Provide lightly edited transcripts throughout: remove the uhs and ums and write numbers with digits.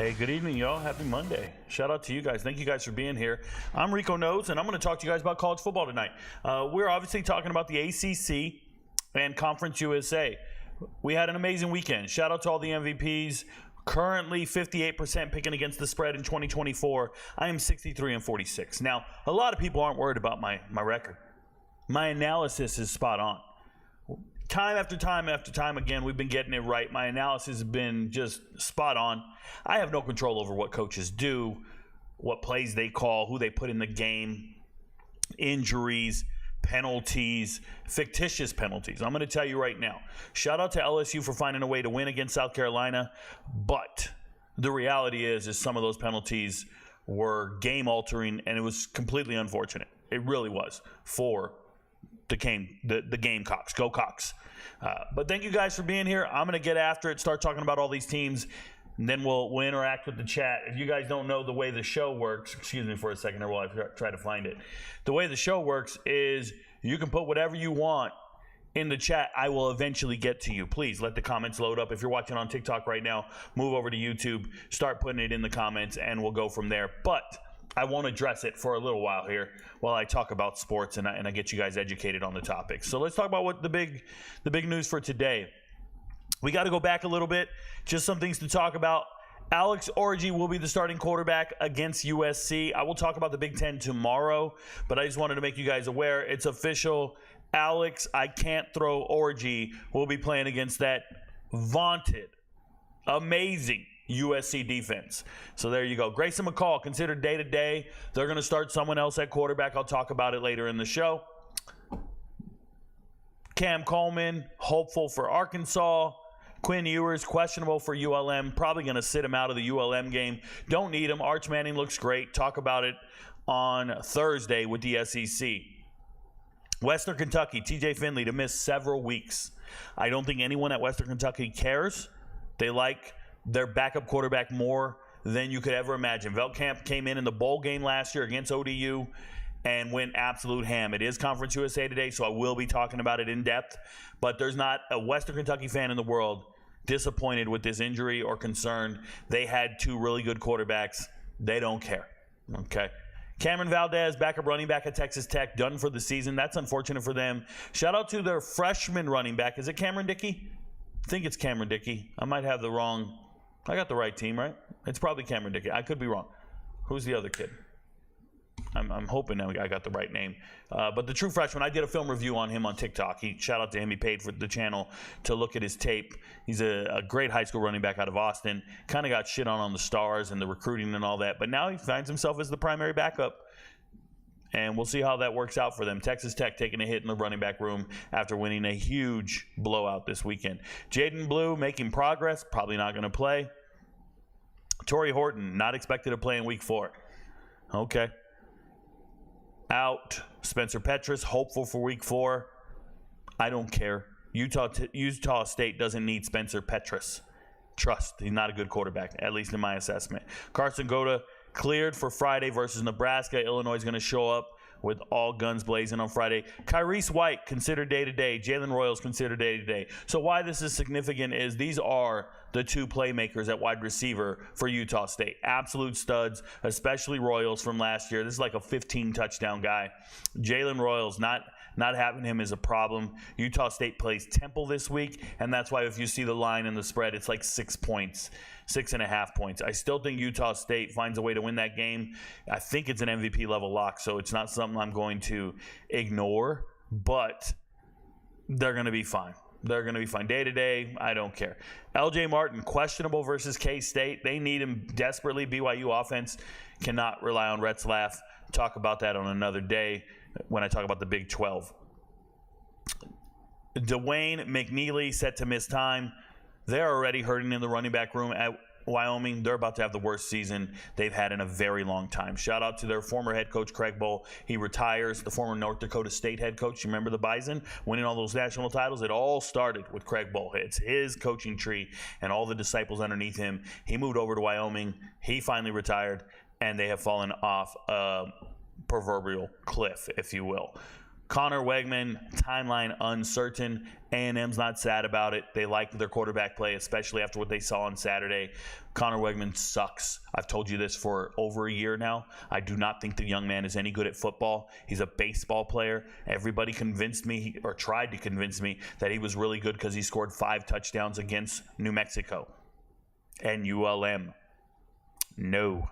Hey, good evening, y'all. Happy Monday. Shout out to you guys. Thank you guys for being here. I'm RicoKnows, and I'm going to talk to you guys about college football tonight. We're obviously talking about the ACC and Conference USA. We had an amazing weekend. Shout out to all the MVPs. Currently 58% picking against the spread in 2024. I am 63-46. Now, a lot of people aren't worried about my record. My analysis is spot on. Time after time after time again, we've been getting it right. My analysis has been just spot on. I have no control over what coaches do, what plays they call, who they put in the game, injuries, penalties, fictitious penalties. I'm going to tell you right now, shout out to LSU for finding a way to win against South Carolina, but the reality is some of those penalties were game-altering, and it was completely unfortunate. It really was for the Gamecocks. Go Cox. But thank you guys for being here. I'm going to get after it, start talking about all these teams, and then we'll interact with the chat. If you guys don't know the way the show works, excuse me for a second while I try to find it. The way the show works is you can put whatever you want in the chat. I will eventually get to you. Please let the comments load up. If you're watching on TikTok right now, move over to YouTube, start putting it in the comments, and we'll go from there. But I won't address it for a little while here while I talk about sports and I get you guys educated on the topic. So let's talk about what the big news for today. We got to go back a little bit. Just some things to talk about. Alex Orji will be the starting quarterback against USC. I will talk about the Big Ten tomorrow, but I just wanted to make you guys aware. It's official. Alex, I can't throw Orji will be playing against that vaunted, amazing USC defense. So there you go. Grayson McCall considered day-to-day. They're going to start someone else at quarterback. I'll talk about it later in the show. Cam Coleman, hopeful for Arkansas. Quinn Ewers, questionable for ULM. Probably going to sit him out of the ULM game. Don't need him. Arch Manning looks great. Talk about it on Thursday with the SEC. Western Kentucky, TJ Finley to miss several weeks. I don't think anyone at Western Kentucky cares. They like their backup quarterback more than you could ever imagine. Veltkamp came in the bowl game last year against ODU and went absolute ham. It is Conference USA today, so I will be talking about it in depth. But there's not a Western Kentucky fan in the world disappointed with this injury or concerned. They had two really good quarterbacks. They don't care. Okay. Cameron Valdez, backup running back at Texas Tech, done for the season. That's unfortunate for them. Shout out to their freshman running back. Is it Cameron Dickey? I think it's Cameron Dickey. I might have the wrong. I got the right team, right? It's probably Cameron Dickey. I could be wrong. Who's the other kid? I'm hoping I got the right name. But the true freshman, I did a film review on him on TikTok. Shout out to him. He paid for the channel to look at his tape. He's a great high school running back out of Austin. Kind of got shit on the stars and the recruiting and all that. But now he finds himself as the primary backup. And we'll see how that works out for them. Texas Tech taking a hit in the running back room after winning a huge blowout this weekend. Jaden Blue making progress. Probably not going to play. Torrey Horton not expected to play in week 4. Okay. Out. Spencer Petras hopeful for week 4. I don't care. Utah State doesn't need Spencer Petras. Trust. He's not a good quarterback, at least in my assessment. Carson Goda cleared for Friday versus Nebraska. Illinois is going to show up with all guns blazing on Friday. Kyrice White considered day-to-day. Jalen Royals considered day-to-day. So why this is significant is these are the two playmakers at wide receiver for Utah State. Absolute studs, especially Royals from last year. This is like a 15-touchdown guy. Jalen Royals, not Not having him is a problem. Utah State plays Temple this week, and that's why if you see the line and the spread, it's like 6 points, 6.5 points. I still think Utah State finds a way to win that game. I think it's an MVP level lock, so it's not something I'm going to ignore, but they're going to be fine. They're going to be fine. Day to day, I don't care. LJ Martin, questionable versus K-State. They need him desperately. BYU offense cannot rely on Retzlaff. Talk about that on another day when I talk about the Big 12. Dwayne McNeely set to miss time. They're already hurting in the running back room at Wyoming. They're about to have the worst season they've had in a very long time. Shout out to their former head coach, Craig Bohl. He retires, the former North Dakota State head coach. You remember the Bison winning all those national titles? It all started with Craig Bohl. It's his coaching tree and all the disciples underneath him. He moved over to Wyoming. He finally retired, and they have fallen off a proverbial cliff, if you will. Connor Wegman, timeline uncertain. A&M's not sad about it. They like their quarterback play, especially after what they saw on Saturday. Connor Wegman sucks. I've told you this for over a year now. I do not think the young man is any good at football. He's a baseball player. Everybody convinced me, or tried to convince me, that he was really good because he scored 5 touchdowns against New Mexico and ULM. No,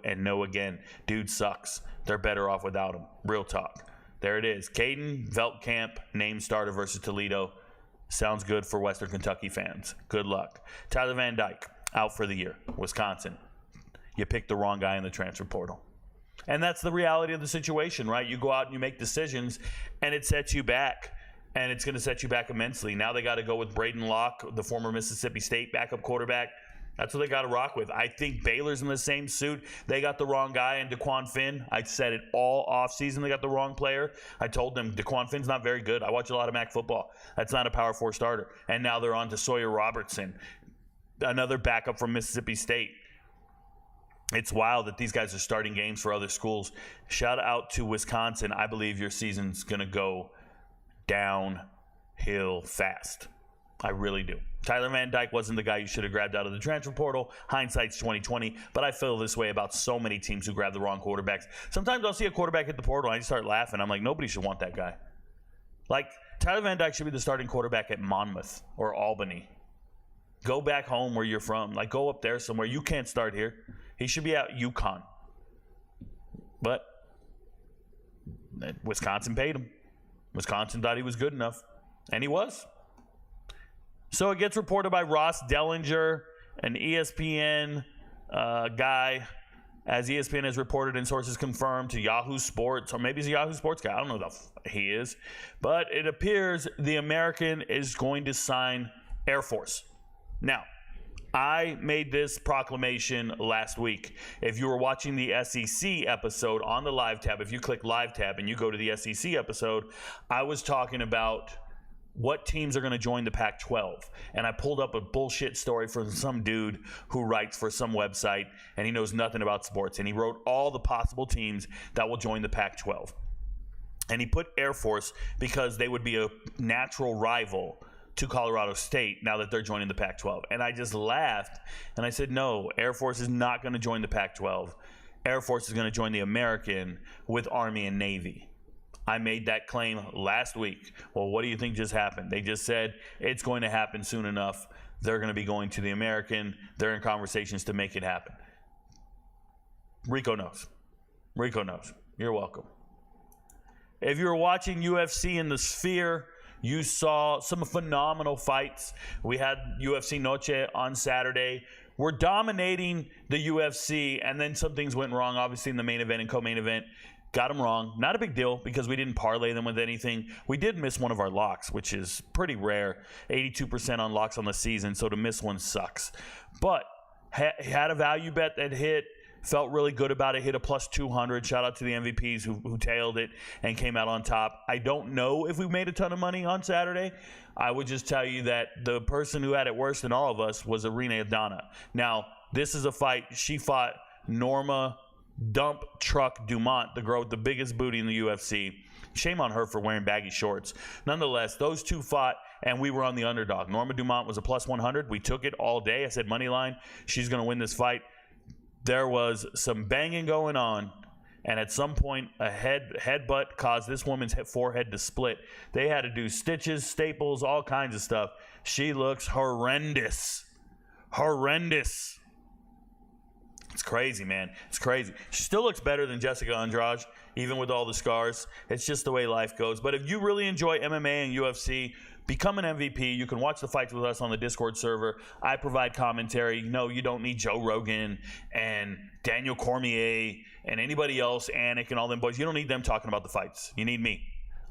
and no again. Dude sucks. They're better off without him. Real talk. There it is. Caden Veltkamp, named starter versus Toledo. Sounds good for Western Kentucky fans. Good luck. Tyler Van Dyke, out for the year. Wisconsin. You picked the wrong guy in the transfer portal. And that's the reality of the situation, right? You go out and you make decisions, and it sets you back. And it's going to set you back immensely. Now they got to go with Braden Locke, the former Mississippi State backup quarterback. That's what they got to rock with. I think Baylor's in the same suit. They got the wrong guy in DeQuan Finn. I said it all offseason. They got the wrong player. I told them DeQuan Finn's not very good. I watch a lot of MAC football. That's not a Power 4 starter. And now they're on to Sawyer Robertson, another backup from Mississippi State. It's wild that these guys are starting games for other schools. Shout out to Wisconsin. I believe your season's going to go downhill fast. I really do. Tyler Van Dyke wasn't the guy you should have grabbed out of the transfer portal. Hindsight's 20/20, but I feel this way about so many teams who grab the wrong quarterbacks. Sometimes I'll see a quarterback hit the portal and I just start laughing. I'm like, nobody should want that guy. Like, Tyler Van Dyke should be the starting quarterback at Monmouth or Albany. Go back home where you're from. Like, go up there somewhere. You can't start here. He should be at UConn. But Wisconsin paid him. Wisconsin thought he was good enough, and he was. So it gets reported by Ross Dellinger, an ESPN guy, as ESPN has reported and sources confirmed to Yahoo Sports, or maybe he's a Yahoo Sports guy. I don't know who he is. But it appears the American is going to sign Air Force. Now, I made this proclamation last week. If you were watching the SEC episode on the live tab, if you click live tab and you go to the SEC episode, I was talking about what teams are going to join the Pac-12. And I pulled up a bullshit story from some dude who writes for some website, and he knows nothing about sports. And he wrote all the possible teams that will join the Pac-12. And he put Air Force because they would be a natural rival to Colorado State now that they're joining the Pac-12. And I just laughed, and I said, no, Air Force is not going to join the Pac-12. Air Force is going to join the American with Army and Navy. I made that claim last week. Well, what do you think just happened? They just said it's going to happen soon enough. They're going to be going to the American. They're in conversations to make it happen. Rico knows. Rico knows. You're welcome. If you were watching UFC in the Sphere, you saw some phenomenal fights. We had UFC Noche on Saturday. We're dominating the UFC, and then some things went wrong, obviously, in the main event and co-main event. Got them wrong. Not a big deal because we didn't parlay them with anything. We did miss one of our locks, which is pretty rare. 82% on locks on the season, so to miss one sucks. But had a value bet that hit. Felt really good about it. Hit a plus 200. Shout out to the MVPs who tailed it and came out on top. I don't know if we made a ton of money on Saturday. I would just tell you that the person who had it worse than all of us was Irene Aldana. Now, this is a fight. She fought Norma Dump Truck Dumont, the girl with the biggest booty in the UFC. Shame on her for wearing baggy shorts. Nonetheless, those two fought, and we were on the underdog. Norma Dumont was a plus 100. We took it all day. I said money line. She's going to win this fight. There was some banging going on, And at some point, a headbutt caused this woman's forehead to split. They had to do stitches, staples, all kinds of stuff. She looks horrendous. Horrendous. It's crazy, man. It's crazy. She still looks better than Jessica Andrade, even with all the scars. It's just the way life goes. But if you really enjoy MMA and UFC, become an MVP. You can watch the fights with us on the Discord server. I provide commentary. No, you don't need Joe Rogan and Daniel Cormier and anybody else, Anik and all them boys. You don't need them talking about the fights. You need me.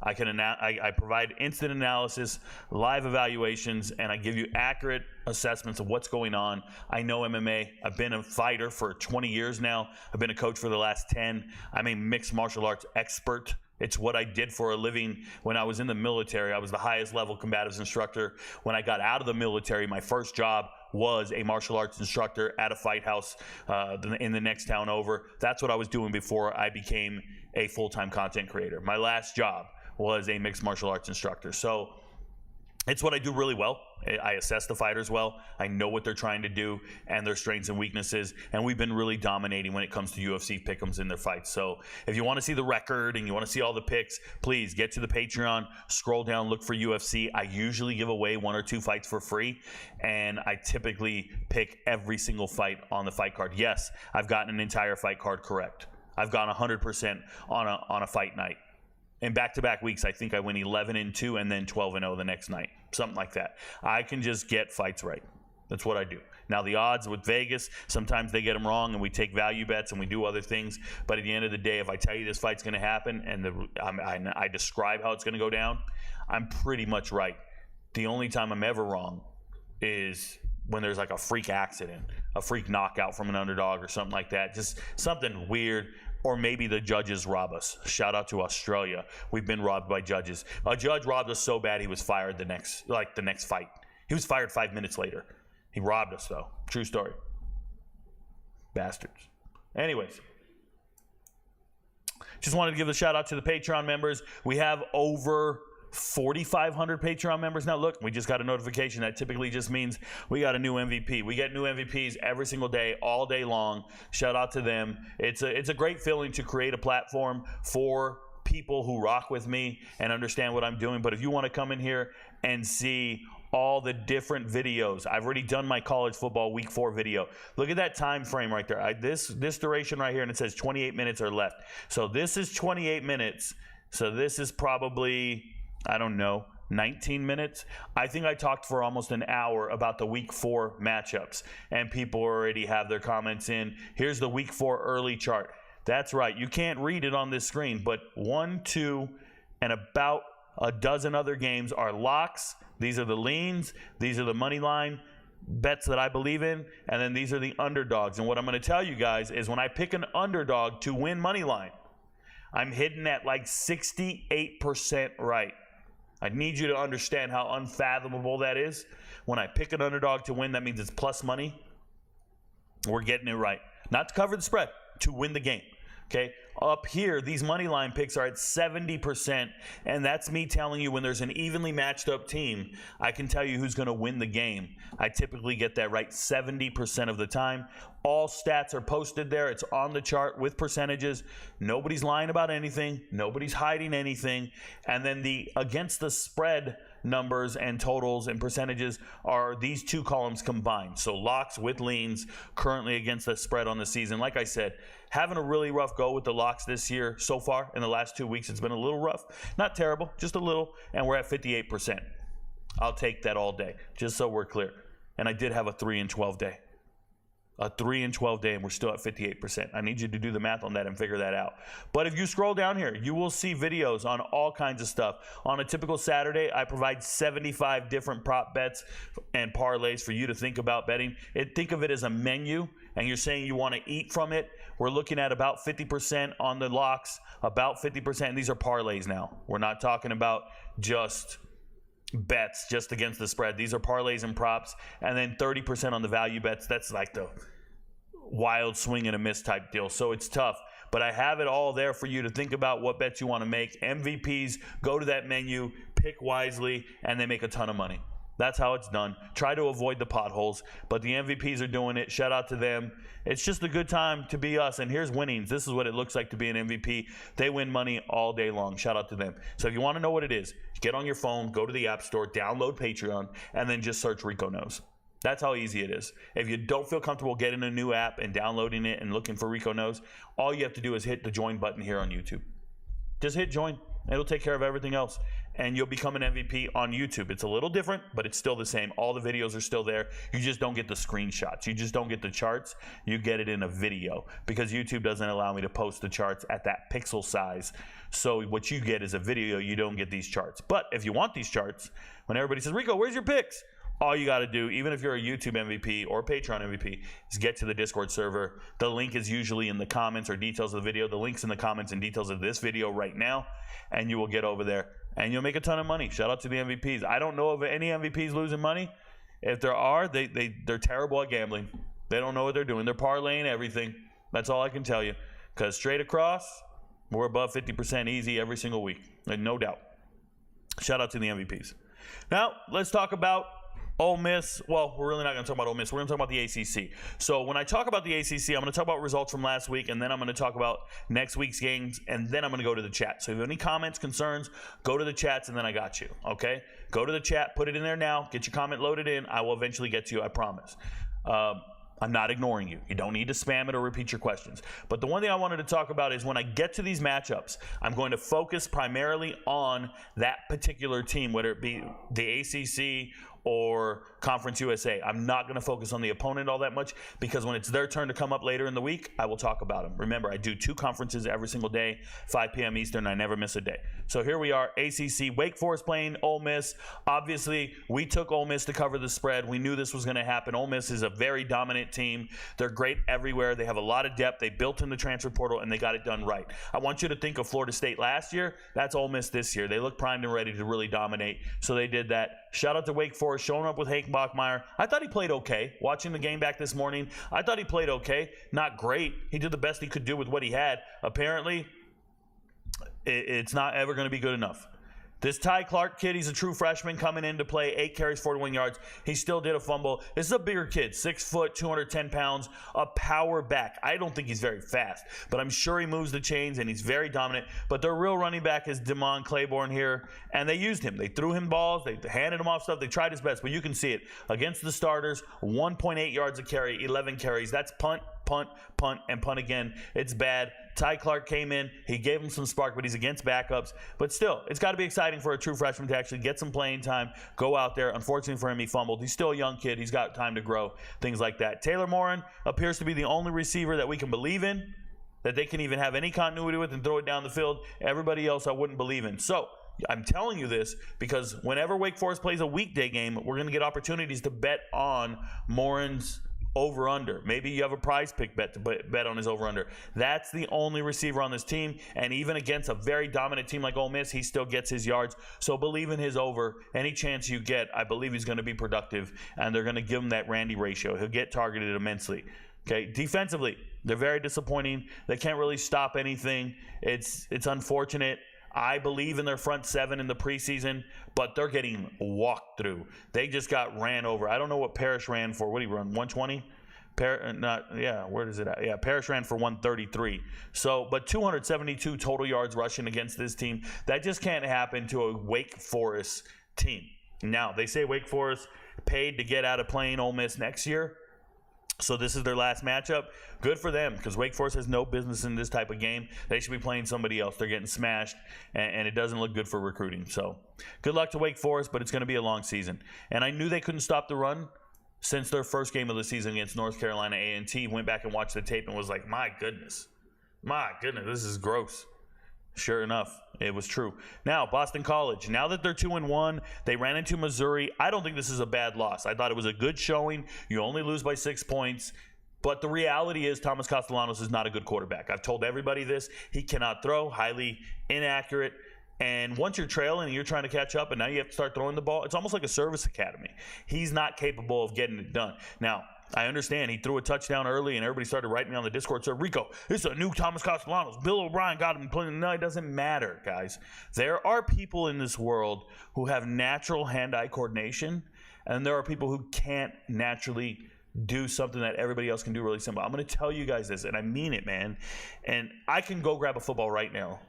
I provide instant analysis, live evaluations, and I give you accurate assessments of what's going on. I know MMA. I've been a fighter for 20 years now. I've been a coach for the last 10. I'm a mixed martial arts expert. It's what I did for a living when I was in the military. I was the highest level combatives instructor. When I got out of the military, my first job was a martial arts instructor at a fight house in the next town over. That's what I was doing before I became a full-time content creator. My last job was a mixed martial arts instructor. So it's what I do really well. I assess the fighters well. I know what they're trying to do and their strengths and weaknesses. And we've been really dominating when it comes to UFC pick'ems in their fights. So if you want to see the record and you want to see all the picks, please get to the Patreon, scroll down, look for UFC. I usually give away 1 or 2 fights for free. And I typically pick every single fight on the fight card. Yes, I've gotten an entire fight card correct. I've gone 100% on a fight night. In back-to-back weeks, I think I went 11-2 and then 12-0 the next night, something like that. I can just get fights right. That's what I do. Now, the odds with Vegas, sometimes they get them wrong, and we take value bets and we do other things. But at the end of the day, if I tell you this fight's going to happen and I describe how it's going to go down, I'm pretty much right. The only time I'm ever wrong is when there's like a freak accident, a freak knockout from an underdog or something like that. Just something weird. Or maybe the judges rob us. Shout out to Australia. We've been robbed by judges. A judge robbed us so bad he was fired the next fight. He was fired 5 minutes later. He robbed us though. True story. Bastards. Anyways. Just wanted to give a shout out to the Patreon members. We have over 4,500 Patreon members now. Look, we just got a notification. That typically just means we got a new MVP. We get new MVPs every single day, all day long. Shout out to them. It's a great feeling to create a platform for people who rock with me and understand what I'm doing. But if you want to come in here and see all the different videos, I've already done my college football week 4 video. Look at that time frame right there. This duration right here, and it says 28 minutes are left. So this is 28 minutes. So this is probably, I don't know, 19 minutes. I think I talked for almost an hour about the week 4 matchups, and people already have their comments in. Here's the week 4 early chart. That's right. You can't read it on this screen, but 1, 2, and about a dozen other games are locks. These are the leans. These are the money line bets that I believe in, and then these are the underdogs. And what I'm going to tell you guys is when I pick an underdog to win money line, I'm hitting at like 68% right. I need you to understand how unfathomable that is. When I pick an underdog to win, that means it's plus money. We're getting it right. Not to cover the spread, to win the game. Okay? Up here, these money line picks are at 70%, and that's me telling you when there's an evenly matched up team, I can tell you who's going to win the game. I typically get that right 70% of the time. All stats are posted there. It's on the chart with percentages. Nobody's lying about anything. Nobody's hiding anything. And then the against the spread numbers and totals and percentages are these 2 columns combined. So locks with leans currently against the spread on the season. Like I said, having a really rough go with the locks this year so far. In the last 2 weeks, it's been a little rough. Not terrible, just a little. And we're at 58%. I'll take that all day, just so we're clear. And I did have a 3-12 day. A 3-12 day, and we're still at 58%. I need you to do the math on that and figure that out. But if you scroll down here, you will see videos on all kinds of stuff. On a typical Saturday, I provide 75 different prop bets and parlays for you to think about betting. Think of it as a menu, and you're saying you want to eat from it. We're looking at about 50% on the locks, about 50%. And these are parlays now. We're not talking about just bets just against the spread. These are parlays and props, and then 30% on the value bets. That's like the wild swing and a miss type deal. So it's tough, but I have it all there for you to think about what bets you want to make. MVPs, go to that menu, pick wisely, and they make a ton of money. That's how it's done. Try to avoid the potholes, but the MVPs are doing it. Shout out to them. It's just a good time to be us, and here's winnings. This is what it looks like to be an MVP. They win money all day long. Shout out to them. So if you want to know what it is, get on your phone, go to the App Store, download Patreon, and then just search RicoKnows. That's how easy it is. If you don't feel comfortable getting a new app and downloading it and looking for RicoKnows, all you have to do is hit the join button here on YouTube. Just hit join. It'll take care of everything else, and you'll become an MVP on YouTube. It's a little different, but it's still the same. All the videos are still there. You just don't get the screenshots. You just don't get the charts. You get it in a video because YouTube doesn't allow me to post the charts at that pixel size. So what you get is a video. You don't get these charts. But if you want these charts, when everybody says, Rico, where's your picks? All you got to do, even if you're a YouTube MVP or Patreon MVP, is get to the Discord server. The link is usually in the comments or details of the video. The link's in the comments and details of this video right now, and you will get over there, and you'll make a ton of money. Shout out to the MVPs. I don't know of any MVPs losing money. If there are, they're terrible at gambling. They don't know what they're doing. They're parlaying everything. That's all I can tell you. Because straight across, we're above 50% easy every single week, and no doubt. Shout out to the MVPs. Now, let's talk about Ole Miss. Well, we're really not going to talk about Ole Miss. We're going to talk about the ACC. So when I talk about the ACC, I'm going to talk about results from last week, and then I'm going to talk about next week's games, and then I'm going to go to the chat. So if you have any comments, concerns, go to the chats, and then I got you, okay? Go to the chat, put it in there now, get your comment loaded in. I will eventually get to you, I promise. I'm not ignoring you. You don't need to spam it or repeat your questions. But the one thing I wanted to talk about is when I get to these matchups, I'm going to focus primarily on that particular team, whether it be the ACC or Conference USA. I'm not going to focus on the opponent all that much because when it's their turn to come up later in the week, I will talk about them. Remember, I do 2 conferences every single day, 5 p.m. Eastern. I never miss a day. So here we are, ACC, Wake Forest playing Ole Miss. Obviously, we took Ole Miss to cover the spread. We knew this was going to happen. Ole Miss is a very dominant team. They're great everywhere. They have a lot of depth. They built in the transfer portal, and they got it done right. I want you to think of Florida State last year. That's Ole Miss this year. They look primed and ready to really dominate, so they did that. Shout out to Wake Forest, showing up with Hank Bachmeier. I thought he played okay. Watching the game back this morning, I thought he played okay. Not great. He did the best he could do with what he had. Apparently, it's not ever going to be good enough. This Ty Clark kid, he's a true freshman coming in to play, 8 carries, 41 yards. He still did a fumble. This is a bigger kid, 6 foot, 210 pounds, a power back. I don't think he's very fast, but I'm sure he moves the chains and he's very dominant. But their real running back is Damon Claiborne here, and they used him. They threw him balls. They handed him off stuff. They tried his best, but you can see it. Against the starters, 1.8 yards a carry, 11 carries. That's punt, punt, punt, and punt again. It's bad. Ty Clark came in. He gave him some spark, but he's against backups. But still, it's got to be exciting for a true freshman to actually get some playing time, go out there. Unfortunately for him, he fumbled. He's still a young kid. He's got time to grow, things like that. Taylor Morin appears to be the only receiver that we can believe in, that they can even have any continuity with and throw it down the field. Everybody else I wouldn't believe in. So I'm telling you this because whenever Wake Forest plays a weekday game, we're going to get opportunities to bet on Morin's over-under. Maybe you have a prize pick bet to bet on his over-under. That's the only receiver on this team, and even against a very dominant team like Ole Miss, he still gets his yards. So believe in his over. Any chance you get, I believe he's going to be productive, and they're going to give him that Randy ratio. He'll get targeted immensely. Okay, defensively, they're very disappointing. They can't really stop anything. It's unfortunate. I believe in their front 7 in the preseason, but they're getting walked through. They just got ran over. I don't know what Parrish ran for. What did he run? 120? Where is it at? Yeah, Parrish ran for 133. So, but 272 total yards rushing against this team. That just can't happen to a Wake Forest team. Now, they say Wake Forest paid to get out of playing Ole Miss next year. So this is their last matchup. Good for them because Wake Forest has no business in this type of game. They should be playing somebody else. They're getting smashed, and it doesn't look good for recruiting. So good luck to Wake Forest, but it's going to be a long season. And I knew they couldn't stop the run since their first game of the season against North Carolina A&T. Went back and watched the tape and was like, my goodness, this is gross. Sure enough, it was true. Now, Boston College, now that they're 2-1, they ran into Missouri. I don't think this is a bad loss. I thought it was a good showing. You only lose by 6 points. But the reality is Thomas Castellanos is not a good quarterback. I've told everybody this. He cannot throw, highly inaccurate. And once you're trailing and you're trying to catch up and now you have to start throwing the ball, it's almost like a service academy. He's not capable of getting it done. Now, I understand he threw a touchdown early and everybody started writing me on the Discord. So, Rico, this is a new Thomas Castellanos. Bill O'Brien got him playing. No, it doesn't matter, guys. There are people in this world who have natural hand-eye coordination And there are people who can't naturally do something that everybody else can do really simple. I'm going to tell you guys this, and I mean it, man. And I can go grab a football right now,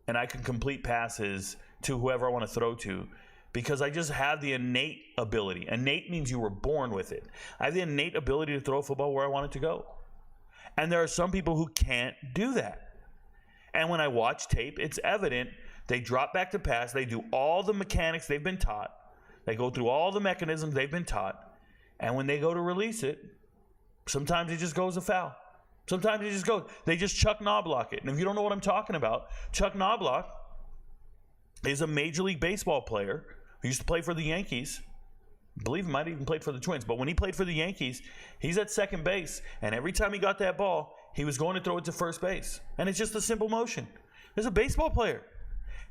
and I can complete passes to whoever I want to throw to because I just have the innate ability. Innate means you were born with it. I have the innate ability to throw a football where I want it to go. And there are some people who can't do that. And when I watch tape, it's evident. They drop back to pass. They do all the mechanics they've been taught. They go through all the mechanisms they've been taught. And when they go to release it, sometimes it just goes a foul. Sometimes it just goes. They just Chuck Knobloch it. And if you don't know what I'm talking about, Chuck Knobloch is a Major League Baseball player who used to play for the Yankees. I believe he might have even played for the Twins. But when he played for the Yankees, he's at second base. And every time he got that ball, he was going to throw it to first base. And it's just a simple motion. There's a baseball player.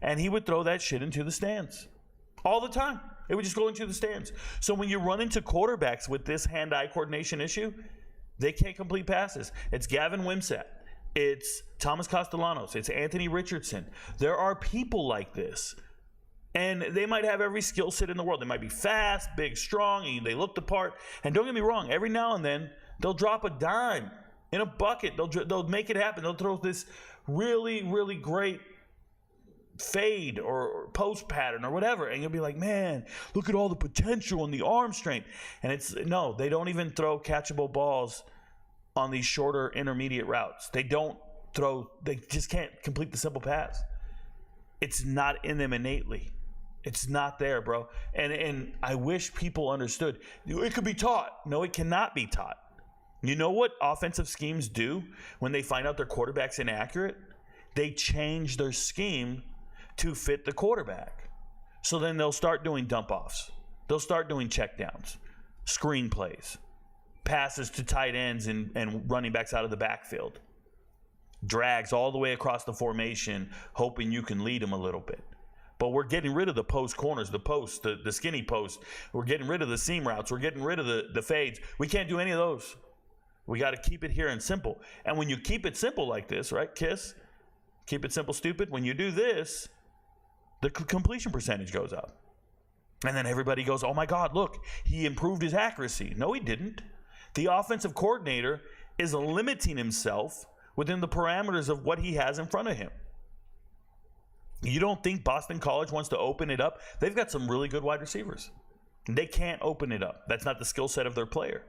And he would throw that shit into the stands all the time. It would just go into the stands. So when you run into quarterbacks with this hand-eye coordination issue, they can't complete passes. It's Gavin Wimsatt. It's Thomas Castellanos. It's Anthony Richardson. There are people like this. And they might have every skill set in the world. They might be fast, big, strong, and they look the part. And don't get me wrong, every now and then, they'll drop a dime in a bucket. They'll make it happen. They'll throw this really, really great fade or post pattern or whatever, and you'll be like, man, look at all the potential and the arm strength. And it's no, they don't even throw catchable balls on these shorter intermediate routes. They just can't complete the simple pass. It's not in them innately. It's not there, bro. And I wish people understood. It could be taught. No, it cannot be taught. You know what offensive schemes do when they find out their quarterback's inaccurate? They change their scheme to fit the quarterback. So then they'll start doing dump-offs. They'll start doing checkdowns, screen plays, passes to tight ends and running backs out of the backfield, drags all the way across the formation, hoping you can lead them a little bit. But we're getting rid of the post corners, the post, the skinny post. We're getting rid of the seam routes. We're getting rid of the fades. We can't do any of those. We got to keep it here and simple. And when you keep it simple like this, right, KISS? Keep it simple, stupid. When you do this, the completion percentage goes up. And then everybody goes, oh my God, look, he improved his accuracy. No, he didn't. The offensive coordinator is limiting himself within the parameters of what he has in front of him. You don't think Boston College wants to open it up? They've got some really good wide receivers. They can't open it up. That's not the skill set of their player.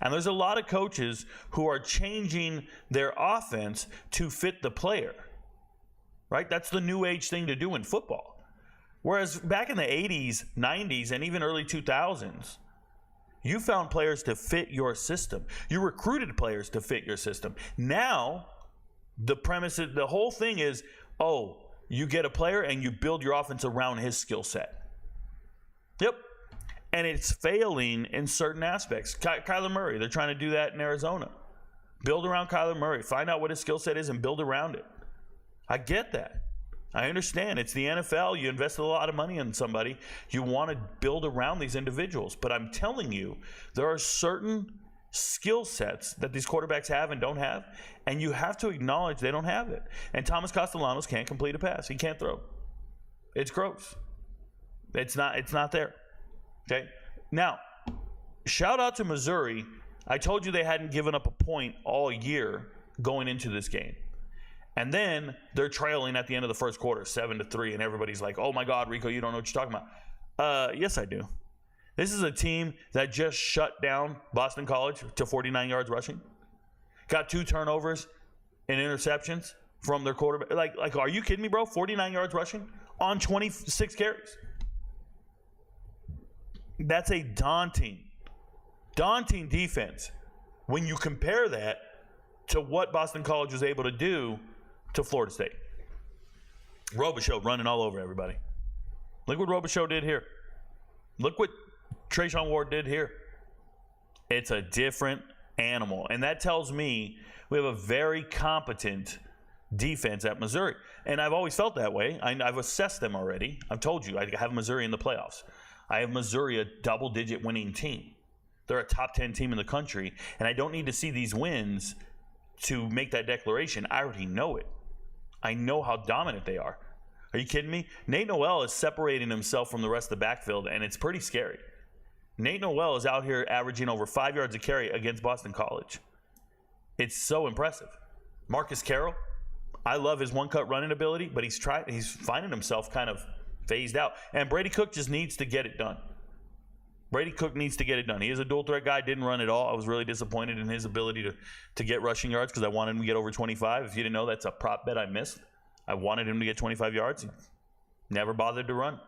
And there's a lot of coaches who are changing their offense to fit the player. Right? That's the new age thing to do in football. Whereas back in the 80s, 90s, and even early 2000s, you found players to fit your system. You recruited players to fit your system. Now, the premise is, the whole thing is, oh, you get a player and you build your offense around his skill set. Yep. And it's failing in certain aspects. Kyler Murray, they're trying to do that in Arizona. Build around Kyler Murray. Find out what his skill set is and build around it. I get that. I understand. It's the NFL. You invested a lot of money in somebody. You want to build around these individuals. But I'm telling you, there are certain skill sets that these quarterbacks have and don't have, and you have to acknowledge they don't have it. And Thomas Castellanos can't complete a pass. He can't throw. It's gross. It's not there. Okay? Now, shout out to Missouri. I told you they hadn't given up a point all year going into this game. And then they're trailing at the end of the first quarter, 7-3, and everybody's like, oh my God, Rico, you don't know what you're talking about. Yes, I do. This is a team that just shut down Boston College to 49 yards rushing. Got 2 turnovers and interceptions from their quarterback. Like, are you kidding me, bro? 49 yards rushing on 26 carries. That's a daunting defense when you compare that to what Boston College was able to do to Florida State. Robichaux running all over everybody. Look what Robichaux did here. Look what Treshaun Ward did here. It's a different animal. And that tells me we have a very competent defense at Missouri. And I've always felt that way. I've assessed them already. I've told you, I have Missouri in the playoffs. I have Missouri a double-digit winning team. They're a top 10 team in the country. And I don't need to see these wins to make that declaration. I already know it. I know how dominant they are. Are you kidding me? Nate Noel is separating himself from the rest of the backfield, and it's pretty scary. Nate Noel is out here averaging over 5 yards a carry against Boston College. It's so impressive. Marcus Carroll, I love his one-cut running ability, but he's finding himself kind of phased out. And Brady Cook just needs to get it done. Brady Cook needs to get it done. He is a dual-threat guy, didn't run at all. I was really disappointed in his ability to get rushing yards because I wanted him to get over 25. If you didn't know, that's a prop bet I missed. I wanted him to get 25 yards. He never bothered to run.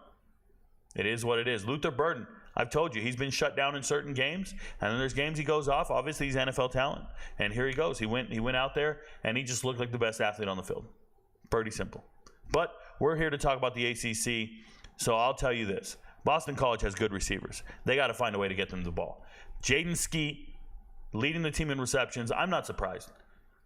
It is what it is. Luther Burden, I've told you, he's been shut down in certain games, and then there's games he goes off. Obviously, he's NFL talent, and here he goes. He went out there, and he just looked like the best athlete on the field. Pretty simple. But we're here to talk about the ACC, so I'll tell you this. Boston College has good receivers. They got to find a way to get them the ball. Jaden Skeet leading the team in receptions. I'm not surprised.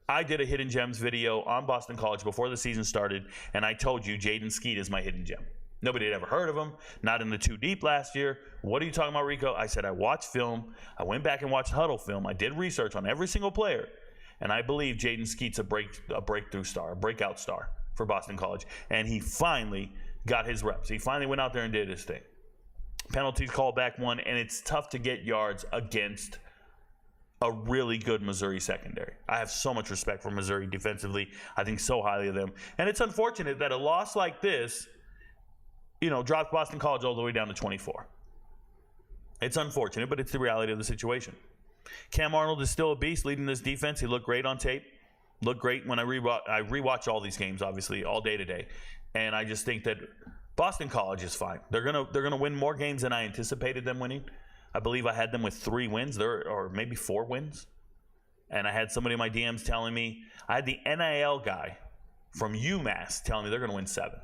I did a Hidden Gems video on Boston College before the season started, and I told you Jaden Skeet is my hidden gem. Nobody had ever heard of him, not in the Too Deep last year. What are you talking about, Rico? I said I watched film. I went back and watched Huddle film. I did research on every single player, and I believe Jaden Skeet's a breakthrough star, a breakout star for Boston College, and he finally got his reps. He finally went out there and did his thing. Penalties called back one, and it's tough to get yards against a really good Missouri secondary. I have so much respect for Missouri defensively. I think so highly of them. And it's unfortunate that a loss like this, drops Boston College all the way down to 24. It's unfortunate, but it's the reality of the situation. Cam Arnold is still a beast leading this defense. He looked great on tape. Looked great when I rewatch all these games, obviously, all day today. And I just think that Boston College is fine. They're gonna win more games than I anticipated them winning. I believe I had them with 3 wins, or maybe 4 wins. And I had somebody in my DMs telling me, I had the NIL guy from UMass telling me they're gonna win 7.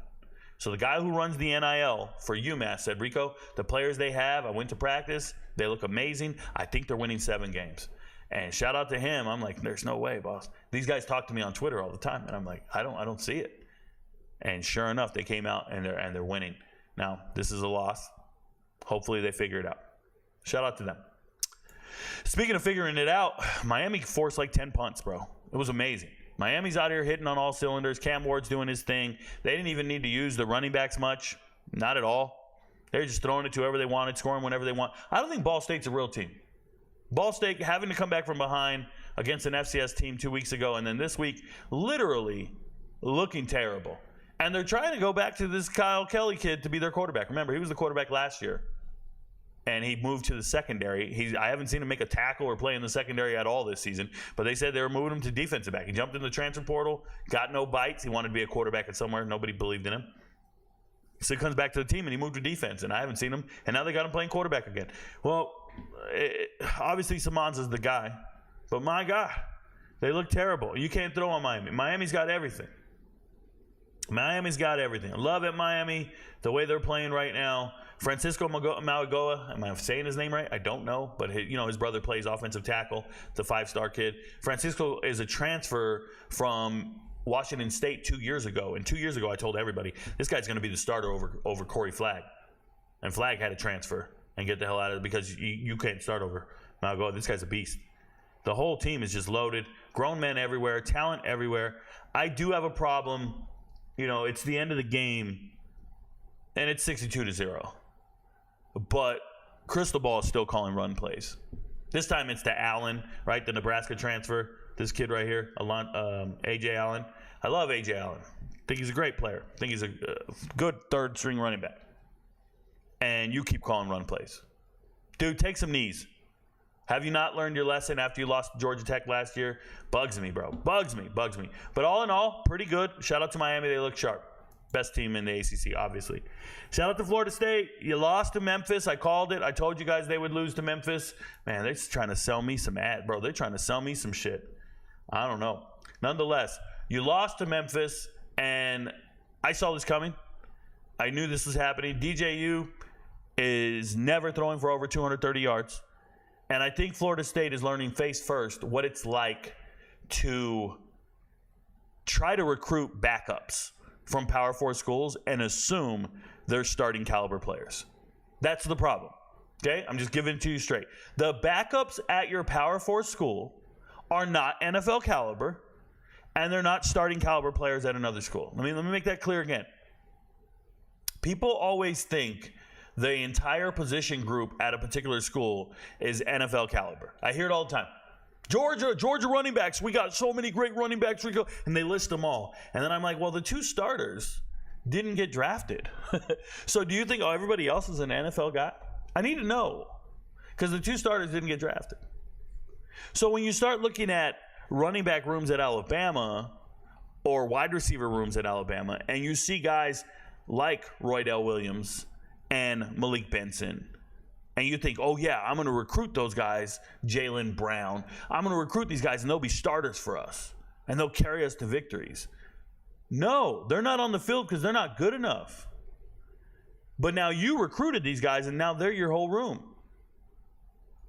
So the guy who runs the NIL for UMass said, Rico, the players they have, I went to practice, they look amazing. I think they're winning 7 games. And shout out to him. I'm like, there's no way, boss. These guys talk to me on Twitter all the time, and I'm like, I don't see it. And sure enough, they came out and they're winning. Now, this is a loss. Hopefully they figure it out. Shout out to them. Speaking of figuring it out, Miami forced like 10 punts, bro. It was amazing. Miami's out here hitting on all cylinders. Cam Ward's doing his thing. They didn't even need to use the running backs much. Not at all. They're just throwing it to whoever they wanted, scoring whenever they want. I don't think Ball State's a real team. Ball State having to come back from behind against an FCS team 2 weeks ago, and then this week literally looking terrible. And they're trying to go back to this Kyle Kelly kid to be their quarterback. Remember, he was the quarterback last year, and he moved to the secondary. I haven't seen him make a tackle or play in the secondary at all this season, but they said they were moving him to defensive back. He jumped in the transfer portal, got no bites. He wanted to be a quarterback at somewhere. Nobody believed in him. So he comes back to the team, and he moved to defense, and I haven't seen him. And now they got him playing quarterback again. Well, obviously Simon's the guy, but my God, they look terrible. You can't throw on Miami. Miami's got everything. Miami's got everything. I love it, Miami, the way they're playing right now. Francisco Mauigoa, am I saying his name right? I don't know, but his brother plays offensive tackle, the 5-star kid. Francisco is a transfer from Washington State 2 years ago, and 2 years ago I told everybody, this guy's going to be the starter over Corey Flagg. And Flagg had to transfer and get the hell out of it because you can't start over Mauigoa. This guy's a beast. The whole team is just loaded. Grown men everywhere, talent everywhere. I do have a problem. It's the end of the game, and it's 62-0. But Crystal Ball is still calling run plays. This time it's to Allen, right? The Nebraska transfer. This kid right here, A.J. Allen. I love A.J. Allen. I think he's a great player. I think he's a good third-string running back. And you keep calling run plays. Dude, take some knees. Have you not learned your lesson after you lost to Georgia Tech last year? Bugs me, bro. Bugs me. But all in all, pretty good. Shout out to Miami. They look sharp. Best team in the ACC, obviously. Shout out to Florida State. You lost to Memphis. I called it. I told you guys they would lose to Memphis. Man, they're just trying to sell me some ad, bro. They're trying to sell me some shit. I don't know. Nonetheless, you lost to Memphis, and I saw this coming. I knew this was happening. DJU is never throwing for over 230 yards. And I think Florida State is learning face first what it's like to try to recruit backups from Power 4 schools and assume they're starting caliber players. That's the problem. Okay? I'm just giving it to you straight. The backups at your Power 4 school are not NFL caliber, and they're not starting caliber players at another school. Let me make that clear again. People always think the entire position group at a particular school is NFL caliber. I hear it all the time. Georgia running backs. We got so many great running backs, Rico. And they list them all. And then I'm like, well, the 2 starters didn't get drafted. So do you think, everybody else is an NFL guy? I need to know. Because the 2 starters didn't get drafted. So when you start looking at running back rooms at Alabama or wide receiver rooms at Alabama, and you see guys like Roydell Williams and Malik Benson, and you think, oh yeah, I'm going to recruit those guys, Jaylen Brown. I'm going to recruit these guys, and they'll be starters for us, and they'll carry us to victories. No, they're not on the field because they're not good enough. But now you recruited these guys, and now they're your whole room.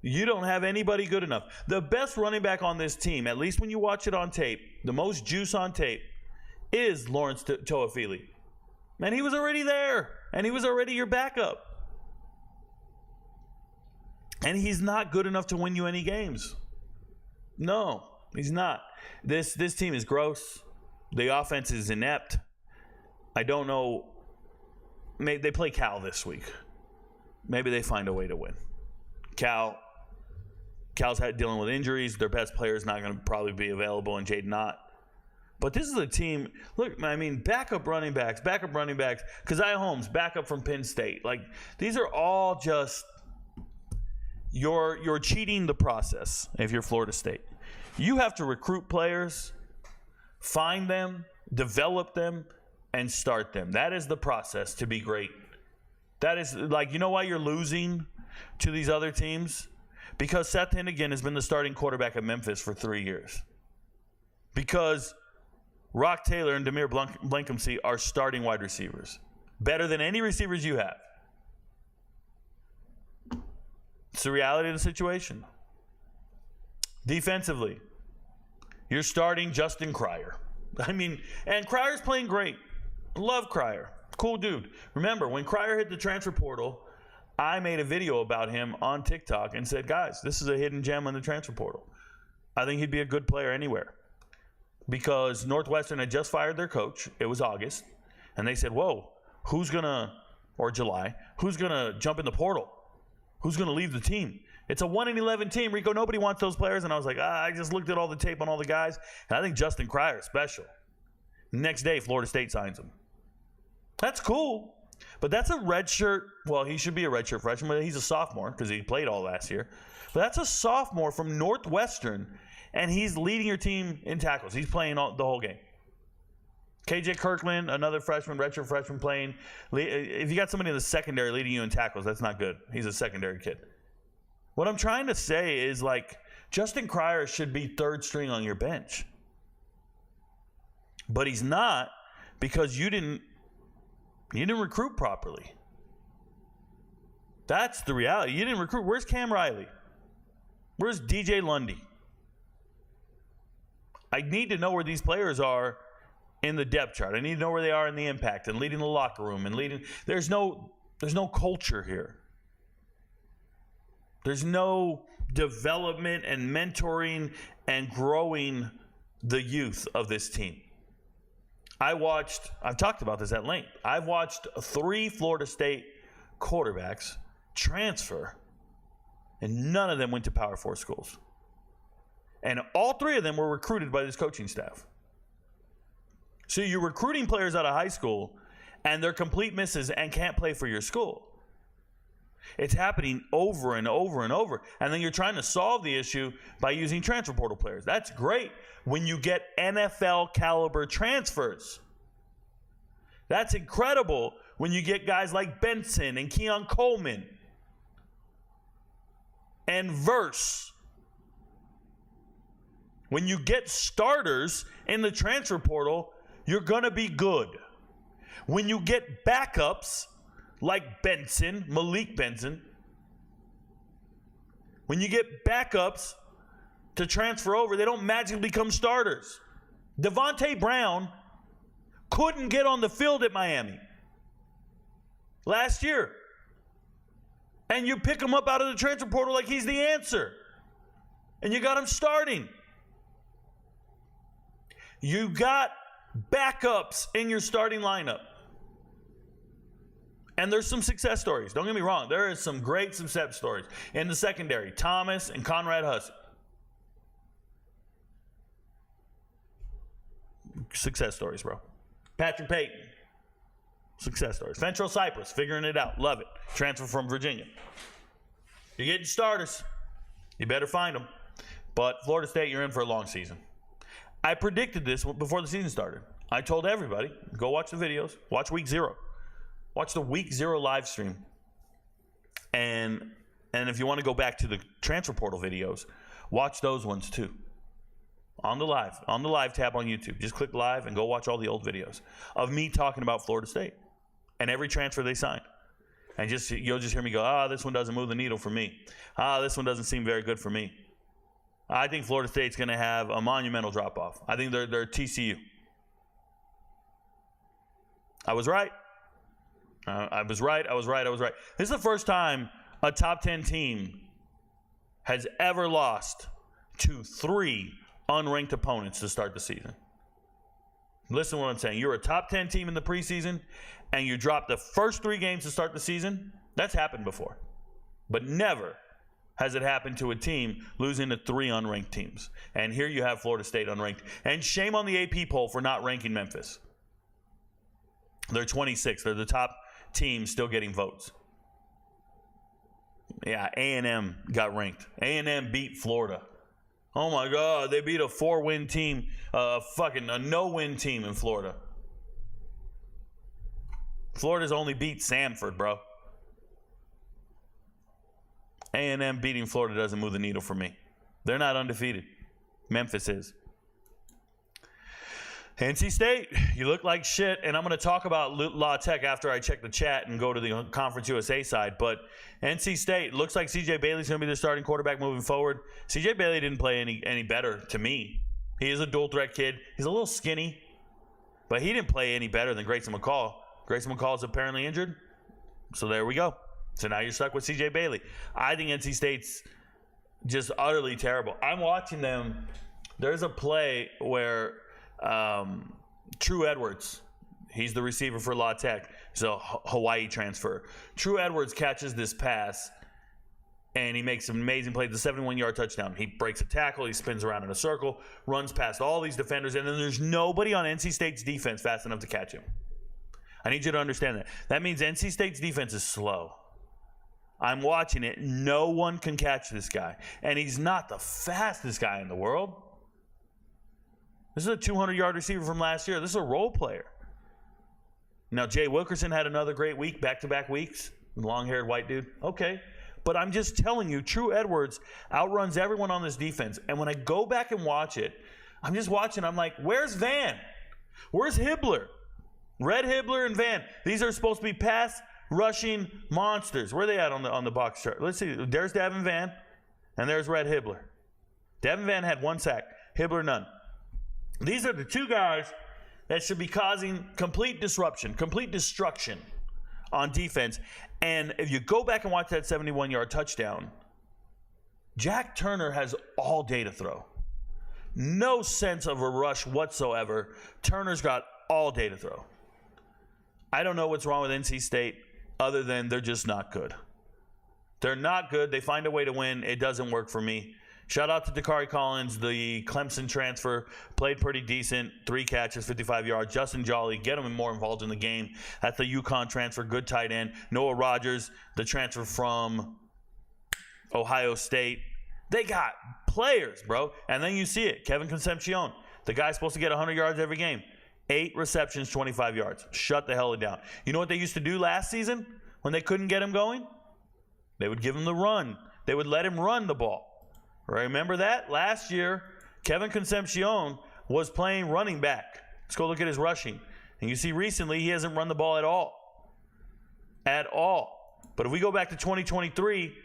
You don't have anybody good enough. The best running back on this team, at least when you watch it on tape, the most juice on tape, is Lawrence Toafili. And he was already there. And he was already your backup. And he's not good enough to win you any games. No, he's not. This team is gross. The offense is inept. I don't know. Maybe they play Cal this week. Maybe they find a way to win. Cal's dealing with injuries. Their best player is not going to probably be available, and Jaden Ott. But this is a team. Look, I mean, backup running backs. Keziah Holmes, backup from Penn State. Like, these are all just you're cheating the process if you're Florida State. You have to recruit players, find them, develop them, and start them. That is the process to be great. That is, like, you know why you're losing to these other teams? Because Seth Hennigan has been the starting quarterback at Memphis for 3 years. Because Rock Taylor and Demir Blankumsey are starting wide receivers. Better than any receivers you have. It's the reality of the situation. Defensively, you're starting Justin Cryer. I mean, and Cryer's playing great. Love Cryer. Cool dude. Remember, when Cryer hit the transfer portal, I made a video about him on TikTok and said, guys, this is a hidden gem in the transfer portal. I think he'd be a good player anywhere. Because Northwestern had just fired their coach. It was August. And they said, whoa, or July, who's going to jump in the portal? Who's going to leave the team? It's a 1-11 team, Rico. Nobody wants those players. And I was like, I just looked at all the tape on all the guys. And I think Justin Cryer is special. Next day, Florida State signs him. That's cool. But that's a redshirt. Well, he should be a redshirt freshman, but he's a sophomore because he played all last year. But that's a sophomore from Northwestern, and he's leading your team in tackles. He's playing the whole game. KJ Kirkland, another freshman, redshirt freshman playing. If you got somebody in the secondary leading you in tackles, that's not good. He's a secondary kid. What I'm trying to say is, like, Justin Cryer should be third string on your bench. But he's not because you didn't recruit properly. That's the reality. You didn't recruit. Where's Cam Riley? Where's DJ Lundy? I need to know where these players are in the depth chart. I need to know where they are in the impact and leading the locker room and leading. There's no culture here. There's no development and mentoring and growing the youth of this team. I've talked about this at length. I've watched 3 Florida State quarterbacks transfer, and none of them went to Power 4 schools. And all 3 of them were recruited by this coaching staff. So you're recruiting players out of high school, and they're complete misses and can't play for your school. It's happening over and over and over. And then you're trying to solve the issue by using transfer portal players. That's great when you get NFL caliber transfers. That's incredible when you get guys like Benson and Keon Coleman and Verse. When you get starters in the transfer portal, you're going to be good. When you get backups like Benson, Malik Benson, when you get backups to transfer over, they don't magically become starters. Devontae Brown couldn't get on the field at Miami last year. And you pick him up out of the transfer portal like he's the answer. And you got him starting. You got backups in your starting lineup. And there's some success stories. Don't get me wrong. There is some great success stories. In the secondary, Thomas and Conrad Hussey. Success stories, bro. Patrick Payton. Success stories. Fentrell Cypress, figuring it out. Love it. Transfer from Virginia. You're getting starters. You better find them. But Florida State, you're in for a long season. I predicted this before the season started. I told everybody, go watch the videos. Watch week 0. Watch the week 0 live stream. And if you want to go back to the transfer portal videos, watch those ones too. On the live tab on YouTube. Just click live and go watch all the old videos of me talking about Florida State and every transfer they signed. And you'll just hear me go, this one doesn't move the needle for me. This one doesn't seem very good for me. I think Florida State's going to have a monumental drop-off. I think they're TCU. I was right. I was right. This is the first time a top 10 team has ever lost to 3 unranked opponents to start the season. Listen to what I'm saying. You're a top 10 team in the preseason, and you drop the first 3 games to start the season. That's happened before. But never has it happened to a team losing to 3 unranked teams. And here you have Florida State unranked. And shame on the AP poll for not ranking Memphis. They're 26. They're the top team still getting votes. Yeah, A&M got ranked. A&M beat Florida. Oh my God, they beat a 4-win team, a no-win team in Florida. Florida's only beat Samford, bro. A&M beating Florida doesn't move the needle for me. They're not undefeated. Memphis is. NC State, you look like shit, and I'm going to talk about La Tech after I check the chat and go to the Conference USA side, but NC State, looks like C.J. Bailey's going to be their starting quarterback moving forward. C.J. Bailey didn't play any better to me. He is a dual-threat kid. He's a little skinny, but he didn't play any better than Grayson McCall. Grayson McCall is apparently injured, so there we go. So now you're stuck with C.J. Bailey. I think NC State's just utterly terrible. I'm watching them. There's a play where True Edwards, he's the receiver for La Tech. It's a Hawaii transfer. True Edwards catches this pass, and he makes an amazing play. The 71-yard touchdown. He breaks a tackle. He spins around in a circle, runs past all these defenders, and then there's nobody on NC State's defense fast enough to catch him. I need you to understand that. That means NC State's defense is slow. I'm watching it. No one can catch this guy, and he's not the fastest guy in the world. This is a 200-yard receiver from last year. This is a role player. Now, Jay Wilkerson had another great week, back-to-back weeks. Long-haired white dude. Okay. But I'm just telling you, True Edwards outruns everyone on this defense. And when I go back and watch it, I'm just watching. I'm like, where's Van? Where's Hibbler? Red Hibbler and Van. These are supposed to be pass-rushing monsters. Where are they at on the box chart? Let's see. There's Davin Van, and there's Red Hibbler. Davin Van had 1 sack. Hibbler, none. These are the 2 guys that should be causing complete disruption, complete destruction on defense. And if you go back and watch that 71-yard touchdown, Jack Turner has all day to throw. No sense of a rush whatsoever. Turner's got all day to throw. I don't know what's wrong with NC State other than they're just not good. They're not good. They find a way to win. It doesn't work for me. Shout out to Dakari Collins, the Clemson transfer, played pretty decent, 3 catches, 55 yards. Justin Jolly, get him more involved in the game. That's the UConn transfer, good tight end. Noah Rogers, the transfer from Ohio State. They got players, bro. And then you see it. Kevin Concepcion, the guy's supposed to get 100 yards every game. 8 receptions, 25 yards. Shut the hell down. You know what they used to do last season when they couldn't get him going? They would give him the run. They would let him run the ball. Remember that? Last year, Kevin Concepcion was playing running back. Let's go look at his rushing. And you see recently he hasn't run the ball at all. At all. But if we go back to 2023,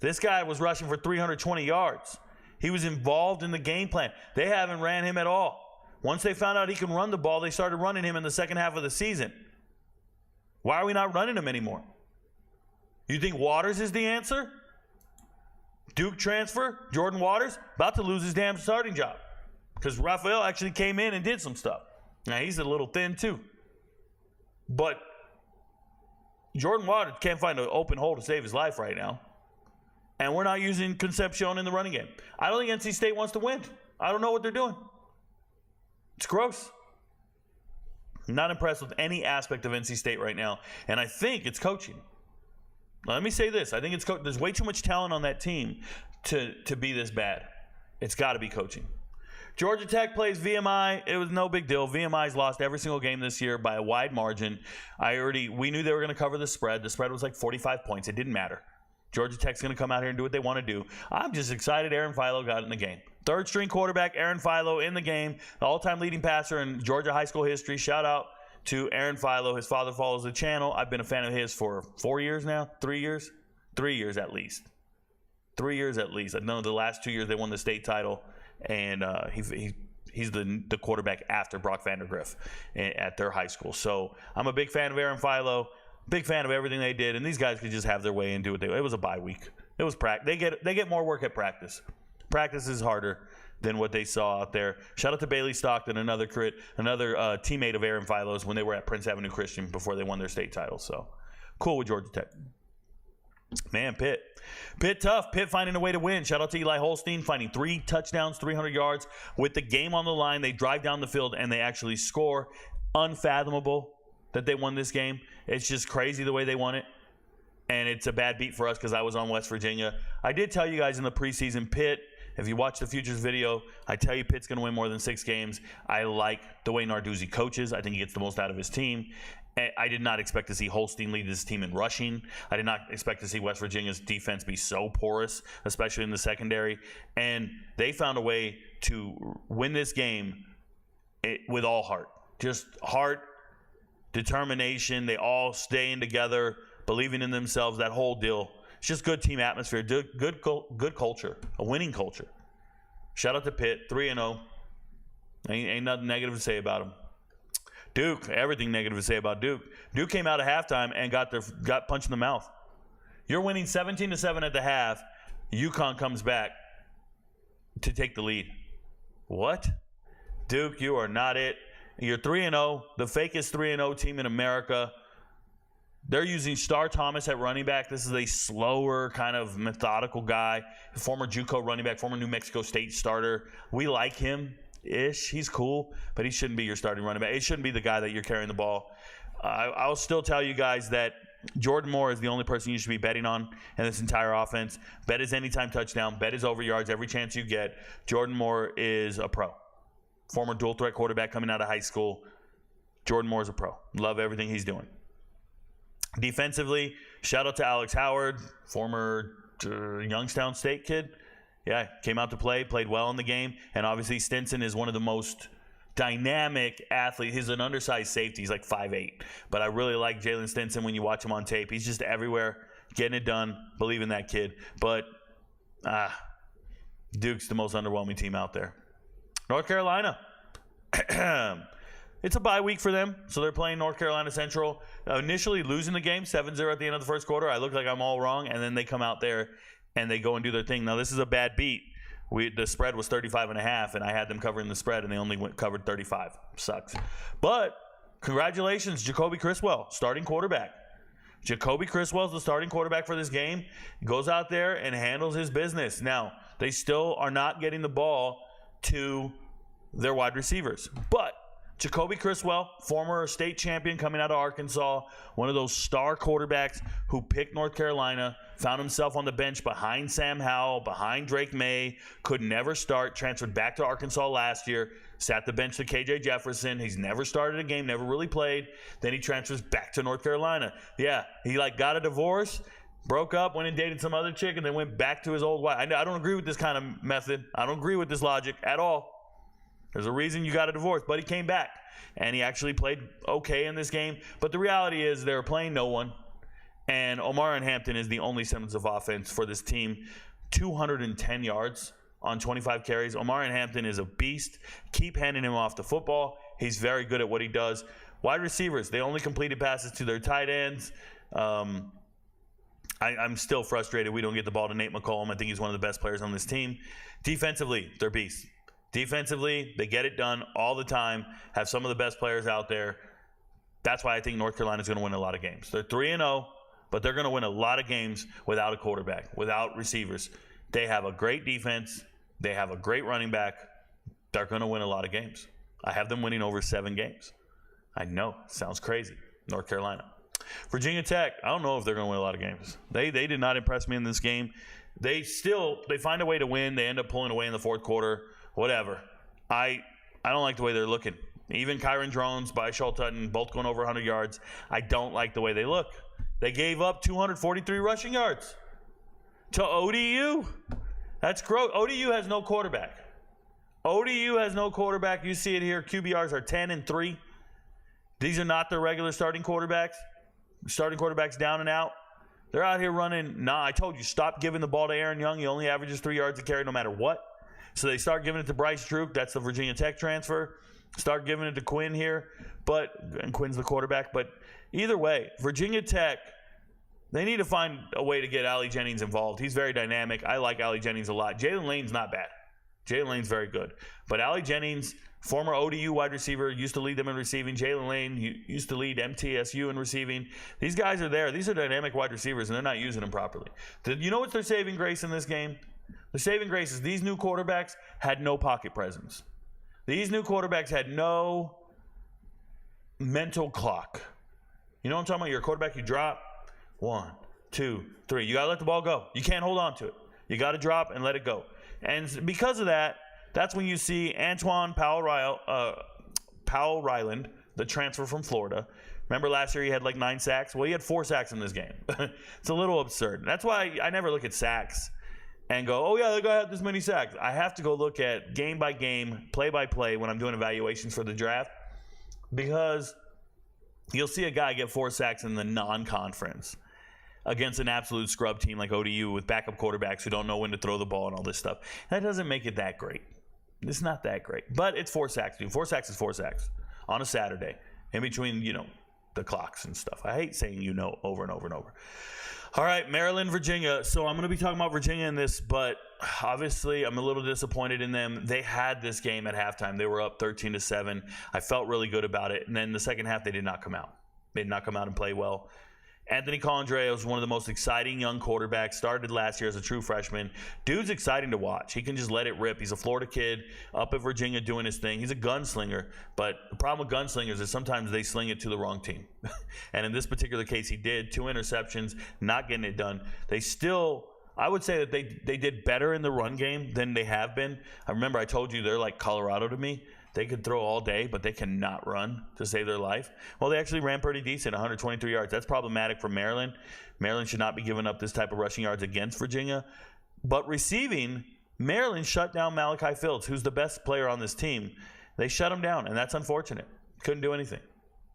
this guy was rushing for 320 yards. He was involved in the game plan. They haven't ran him at all. Once they found out he can run the ball, they started running him in the second half of the season. Why are we not running him anymore? You think Waters is the answer? Duke transfer, Jordan Waters, about to lose his damn starting job because Raphael actually came in and did some stuff. Now, he's a little thin too. But Jordan Water can't find an open hole to save his life right now. And we're not using Concepcion in the running game. I don't think NC State wants to win. I don't know what they're doing. It's gross. I'm not impressed with any aspect of NC State right now. And I think it's coaching. Now, let me say this. I think it's there's way too much talent on that team to be this bad. It's got to be coaching. Georgia Tech plays VMI. It was no big deal. VMI's lost every single game this year by a wide margin. We knew they were going to cover the spread. The spread was like 45 points. It didn't matter. Georgia Tech's going to come out here and do what they want to do. I'm just excited Aaron Philo got in the game. Third string quarterback Aaron Philo in the game. The all-time leading passer in Georgia high school history. Shout out to Aaron Philo. His father follows the channel. I've been a fan of his for 4 years now. 3 years? 3 years at least. 3 years at least. I know the last 2 years they won the state title. And he's the quarterback after Brock Vandergriff at their high school. So I'm a big fan of Aaron Philo, big fan of everything they did, and these guys could just have their way and do what they. It was a bye week. It was practice. They get more work at practice. Practice is harder than what they saw out there. Shout out to Bailey Stockton, another teammate of Aaron Philo's when they were at Prince Avenue Christian before they won their state title. So cool with Georgia Tech. Man, Pitt tough. Pitt finding a way to win. Shout out to Eli Holstein finding 3 touchdowns, 300 yards. With the game on the line, they drive down the field and they actually score. Unfathomable that they won this game. It's just crazy the way they won it. And it's a bad beat for us because I was on West Virginia. I did tell you guys in the preseason, Pitt, if you watch the Futures video, I tell you Pitt's going to win more than 6 games. I like the way Narduzzi coaches. I think he gets the most out of his team. I did not expect to see Holstein lead this team in rushing. I did not expect to see West Virginia's defense be so porous, especially in the secondary. And they found a way to win this game with all heart. Just heart, determination. They all staying together, believing in themselves, that whole deal. It's just good team atmosphere, good culture, a winning culture. Shout out to Pitt, 3-0. Ain't nothing negative to say about them. Duke, everything negative to say about Duke. Duke came out at halftime and got punched in the mouth. You're winning 17-7 at the half. UConn comes back to take the lead. What? Duke, you are not it. You're 3-0, the fakest 3-0 team in America. They're using Star Thomas at running back. This is a slower, kind of methodical guy. Former JUCO running back, former New Mexico State starter. We like him. He's cool, but he shouldn't be your starting running back. It shouldn't be the guy that you're carrying the ball. I'll still tell you guys that Jordan Moore is the only person you should be betting on in this entire offense. Bet his anytime touchdown. Bet his over yards every chance you get. Jordan Moore is a pro. Former dual threat quarterback coming out of high school. Jordan Moore is a pro. Love everything he's doing. Defensively, shout out to Alex Howard, former Youngstown State kid. Yeah, came out to play, played well in the game. And obviously Stinson is one of the most dynamic athletes. He's an undersized safety. He's like 5'8". But I really like Jalen Stinson when you watch him on tape. He's just everywhere, getting it done. Believe in that kid. But Duke's the most underwhelming team out there. North Carolina. It's a bye week for them, so they're playing North Carolina Central. Initially losing the game 7-0 at the end of the first quarter. I look like I'm all wrong, and then they come out there and they go and do their thing. Now, this is a bad beat. The spread was 35.5, and I had them covering the spread, and they only covered 35. Sucks. But congratulations, Jacoby Criswell, starting quarterback. Jacoby Criswell is the starting quarterback for this game. He goes out there and handles his business. Now, they still are not getting the ball to their wide receivers. But Jacoby Criswell, former state champion coming out of Arkansas, one of those star quarterbacks who picked North Carolina, found himself on the bench behind Sam Howell, behind Drake May, could never start, transferred back to Arkansas last year, sat the bench to KJ Jefferson. He's never started a game, never really played. Then he transfers back to North Carolina. Yeah, he got a divorce, broke up, went and dated some other chick, and then went back to his old wife. I don't agree with this kind of method. I don't agree with this logic at all. There's a reason you got a divorce, but he came back, and he actually played okay in this game. But the reality is they're playing no one, and Omar and Hampton is the only semblance of offense for this team. 210 yards on 25 carries. Omar and Hampton is a beast. Keep handing him off the football. He's very good at what he does. Wide receivers, they only completed passes to their tight ends. I'm still frustrated we don't get the ball to Nate McCollum. I think he's one of the best players on this team. Defensively, they're beasts. Defensively, they get it done all the time, have some of the best players out there. That's why I think North Carolina is going to win a lot of games. They're 3-0, but they're going to win a lot of games without a quarterback, without receivers. They have a great defense. They have a great running back. They're going to win a lot of games. I have them winning over 7 games. I know. Sounds crazy. North Carolina. Virginia Tech, I don't know if they're going to win a lot of games. They did not impress me in this game. They find a way to win. They end up pulling away in the fourth quarter. Whatever. I don't like the way they're looking. Even Kyron Drones, Baishal Tutton, both going over 100 yards. I don't like the way they look. They gave up 243 rushing yards to ODU. That's gross. ODU has no quarterback. ODU has no quarterback. You see it here. QBRs are 10-3. These are not their regular starting quarterbacks. Starting quarterbacks down and out. They're out here running. I told you, stop giving the ball to Aaron Young. He only averages 3 yards a carry no matter what. So they start giving it to Bryce Drew. That's the Virginia Tech transfer. Start giving it to Quinn here. And Quinn's the quarterback. But either way, Virginia Tech, they need to find a way to get Allie Jennings involved. He's very dynamic. I like Allie Jennings a lot. Jalen Lane's not bad. Jalen Lane's very good. But Allie Jennings, former ODU wide receiver, used to lead them in receiving. Jalen Lane used to lead MTSU in receiving. These guys are there. These are dynamic wide receivers, and they're not using them properly. You know what's their saving grace in this game? The saving grace is these new quarterbacks had no pocket presence. These new quarterbacks had no mental clock. You know what I'm talking about? You're a quarterback, you drop 1, 2, 3. You got to let the ball go. You can't hold on to it. You got to drop and let it go. And because of that, that's when you see Antoine Powell Ryland, the transfer from Florida. Remember last year he had like 9 sacks? Well, he had 4 sacks in this game. It's a little absurd. That's why I never look at sacks and go, oh, yeah, the guy had this many sacks. I have to go look at game by game, play by play when I'm doing evaluations for the draft, because you'll see a guy get 4 sacks in the non-conference against an absolute scrub team like ODU with backup quarterbacks who don't know when to throw the ball and all this stuff. That doesn't make it that great. It's not that great. But it's 4 sacks, dude. 4 sacks is 4 sacks on a Saturday in between, the clocks and stuff. I hate saying over and over and over. All right, Maryland, Virginia. So I'm going to be talking about Virginia in this, but obviously I'm a little disappointed in them. They had this game at halftime. They were up 13-7. I felt really good about it. And then the second half, they did not come out. They did not come out and play well. Anthony Colandrea was one of the most exciting young quarterbacks. Started last year as a true freshman. Dude's exciting to watch. He can just let it rip. He's a Florida kid up at Virginia doing his thing. He's a gunslinger. But the problem with gunslingers is sometimes they sling it to the wrong team. And in this particular case, he did. 2 interceptions, not getting it done. I would say that they did better in the run game than they have been. I remember I told you they're like Colorado to me. They could throw all day, but they cannot run to save their life. Well, they actually ran pretty decent, 123 yards. That's problematic for Maryland. Maryland should not be giving up this type of rushing yards against Virginia. But receiving, Maryland shut down Malachi Fields, who's the best player on this team. They shut him down, and that's unfortunate. Couldn't do anything.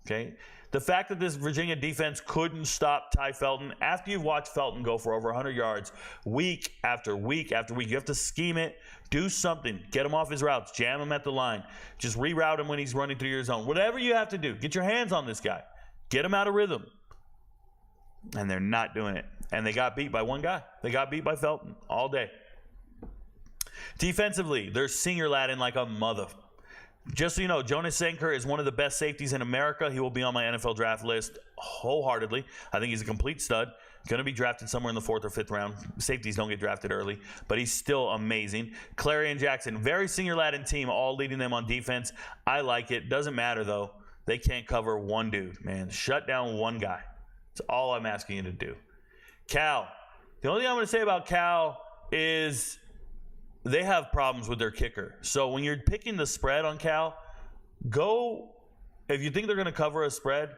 Okay? The fact that this Virginia defense couldn't stop Ty Felton, after you've watched Felton go for over 100 yards week after week after week, you have to scheme it, do something, get him off his routes, jam him at the line, just reroute him when he's running through your zone. Whatever you have to do, get your hands on this guy. Get him out of rhythm. And they're not doing it. And they got beat by one guy. They got beat by Felton all day. Defensively, they're senior Latin like a mother. Just so you know, Jonas Senker is one of the best safeties in America. He will be on my NFL draft list wholeheartedly. I think he's a complete stud. Going to be drafted somewhere in the 4th or 5th round. Safeties don't get drafted early, but he's still amazing. Clarion Jackson, very senior Latin team, all leading them on defense. I like it. Doesn't matter, though. They can't cover one dude, man. Shut down one guy. That's all I'm asking you to do. Cal. The only thing I'm going to say about Cal is they have problems with their kicker. So when you're picking the spread on Cal, if you think they're going to cover a spread,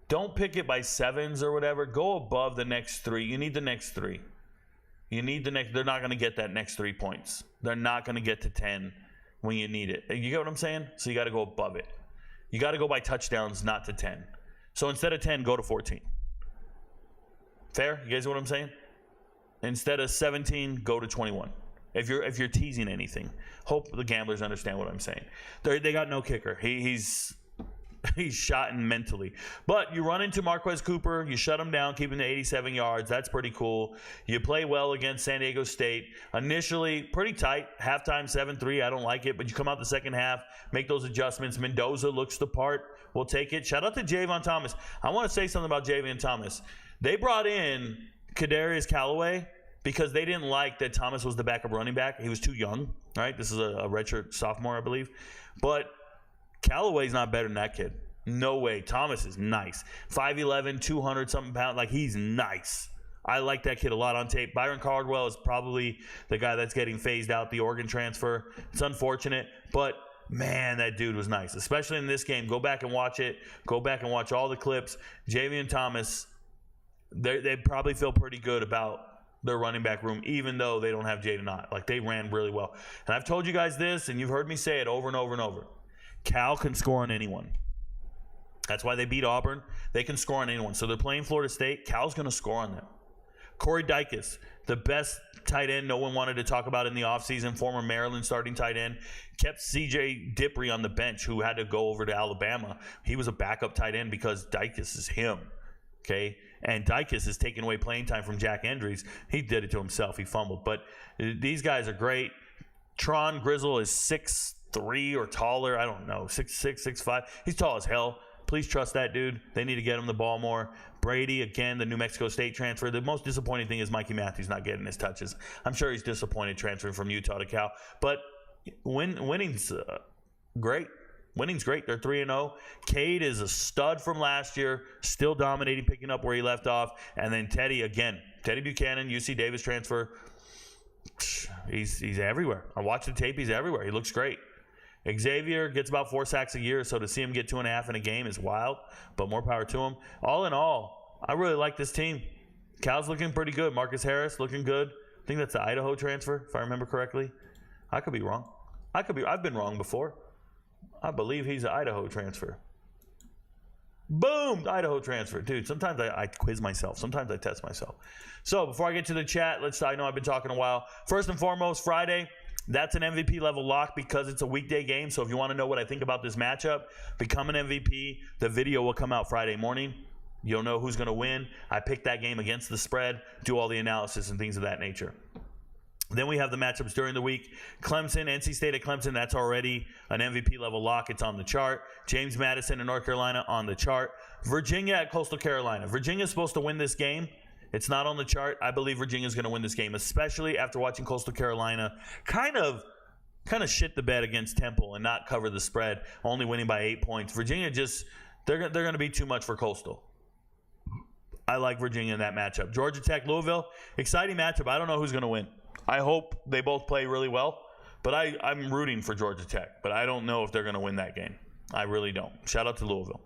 don't pick it by 7s or whatever. Go above the next 3. You need the next 3. They're not going to get that next 3 points. They're not going to get to 10 when you need it. You get what I'm saying? So you got to go above it. You got to go by touchdowns, not to 10. So instead of 10, go to 14. Fair? You guys know what I'm saying? Instead of 17, go to 21. If you're teasing anything, hope the gamblers understand what I'm saying. They got no kicker. He's shot mentally. But you run into Marquez Cooper, you shut him down, keep him to 87 yards. That's pretty cool. You play well against San Diego State. Initially, pretty tight. Halftime 7-3. I don't like it, but you come out the second half, make those adjustments. Mendoza looks the part. We'll take it. Shout out to Javion Thomas. I want to say something about Javion Thomas. They brought in Kadarius Callaway because they didn't like that Thomas was the backup running back. He was too young, right? This is a redshirt sophomore, I believe. But Callaway's not better than that kid. No way. Thomas is nice. 5'11", 200-something pounds. Like, he's nice. I like that kid a lot on tape. Byron Cardwell is probably the guy that's getting phased out, the Oregon transfer. It's unfortunate, but man, that dude was nice, especially in this game. Go back and watch it. Go back and watch all the clips. Javion Thomas, they probably feel pretty good about their running back room, even though they don't have Jaden Ott. Like, they ran really well. And I've told you guys this, and you've heard me say it over and over and over. Cal can score on anyone. That's why they beat Auburn. They can score on anyone. So they're playing Florida State. Cal's going to score on them. Corey Dykes, the best tight end no one wanted to talk about in the offseason, former Maryland starting tight end, kept C.J. Dippre on the bench, who had to go over to Alabama. He was a backup tight end because Dykes is him, okay? And Dykes is taking away playing time from Jack Andrews. He did it to himself. He fumbled. But these guys are great. Tron Grizzle is 6'3" or taller. I don't know, 6'6", 6'5". He's tall as hell. Please trust that dude. They need to get him the ball more. Brady, again, the New Mexico State transfer. The most disappointing thing is Mikey Matthews not getting his touches. I'm sure he's disappointed transferring from Utah to Cal. But winning's great. Winning's great. They're 3-0. Cade is a stud from last year, still dominating, picking up where he left off. And then Teddy, again. Teddy Buchanan, UC Davis transfer. He's everywhere. I watched the tape. He's everywhere. He looks great. Xavier gets about 4 sacks a year, so to see him get 2.5 in a game is wild, but more power to him. All in all, I really like this team. Cal's looking pretty good. Marcus Harris looking good. I think that's the Idaho transfer, if I remember correctly. I could be wrong. I've been wrong before. I believe he's an Idaho transfer. Boom! Idaho transfer. Dude, sometimes I quiz myself. Sometimes I test myself. So before I get to the chat, I know I've been talking a while. First and foremost, Friday. That's an MVP level lock because it's a weekday game. So if you want to know what I think about this matchup, become an MVP. The video will come out Friday morning. You'll know who's going to win. I picked that game against the spread, do all the analysis and things of that nature. Then we have the matchups during the week. Clemson, NC State at Clemson, that's already an MVP level lock. It's on the chart. James Madison in North Carolina on the chart. Virginia at Coastal Carolina. Virginia's supposed to win this game. It's not on the chart. I believe Virginia's going to win this game, especially after watching Coastal Carolina kind of shit the bed against Temple and not cover the spread, only winning by 8 points. Virginia they're going to be too much for Coastal. I like Virginia in that matchup. Georgia Tech, Louisville, exciting matchup. I don't know who's going to win. I hope they both play really well, but I'm rooting for Georgia Tech, but I don't know if they're going to win that game. I really don't. Shout out to Louisville.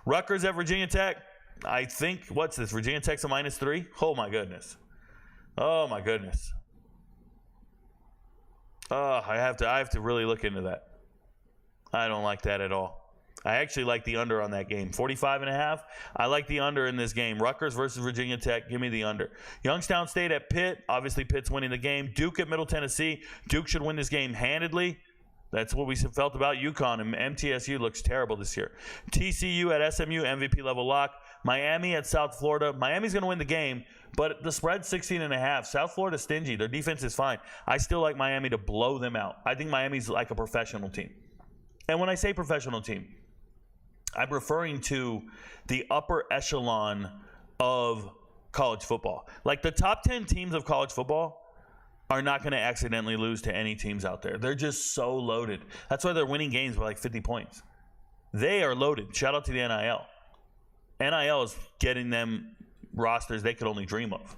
Rutgers at Virginia Tech. I think, what's this? Virginia Tech's a -3? Oh, my goodness. Oh, my goodness. I have to really look into that. I don't like that at all. I actually like the under on that game. 45.5. I like the under in this game. Rutgers versus Virginia Tech. Give me the under. Youngstown State at Pitt. Obviously, Pitt's winning the game. Duke at Middle Tennessee. Duke should win this game handedly. That's what we felt about UConn, and MTSU looks terrible this year. TCU at SMU, MVP level lock. Miami at South Florida. Miami's going to win the game, but the spread's 16.5. South Florida's stingy. Their defense is fine. I still like Miami to blow them out. I think Miami's like a professional team. And when I say professional team, I'm referring to the upper echelon of college football. Like the top 10 teams of college football are not going to accidentally lose to any teams out there. They're just so loaded. That's why they're winning games by like 50 points. They are loaded. Shout out to the NIL. NIL is getting them rosters they could only dream of.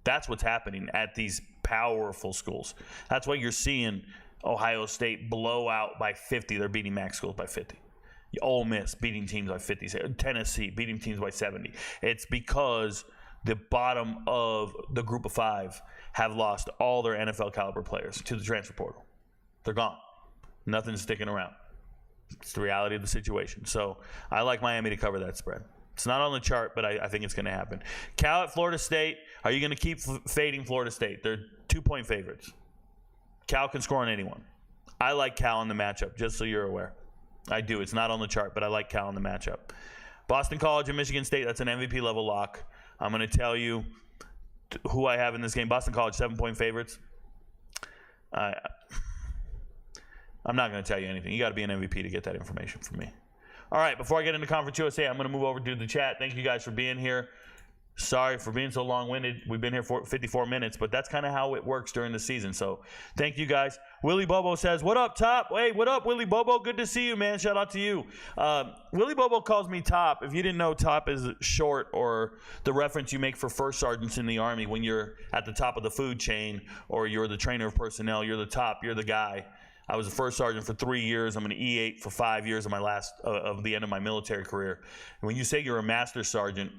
That's what's happening at these powerful schools. That's why you're seeing Ohio State blow out by 50. They're beating MAC schools by 50. Ole Miss beating teams by 50. Tennessee beating teams by 70. It's because the bottom of the group of five have lost all their NFL caliber players to the transfer portal. They're gone. Nothing's sticking around. It's the reality of the situation. So I like Miami to cover that spread. It's not on the chart, but I think it's going to happen. Cal at Florida State. Are you going to keep fading Florida State? They're 2-point favorites. Cal can score on anyone. I like Cal in the matchup, just so you're aware. I do. It's not on the chart, but I like Cal in the matchup. Boston College and Michigan State, that's an MVP level lock. I'm going to tell you who I have in this game. Boston College, 7-point favorites. I'm not going to tell you anything. You got to be an MVP to get that information from me. All right, before I get into Conference USA, I'm going to move over to the chat. Thank you guys for being here. Sorry for being so long-winded. We've been here for 54 minutes, but that's kind of how it works during the season. So thank you guys. Willie Bobo says, what up, Top? Hey, what up, Willie Bobo? Good to see you, man. Shout out to you. Willie Bobo calls me Top. If you didn't know, Top is short, or the reference you make for first sergeants in the Army when you're at the top of the food chain, or you're the trainer of personnel. You're the top. You're the guy. I was a first sergeant for 3 years. I'm an E8 for 5 years of my of the end of my military career. And when you say you're a master sergeant,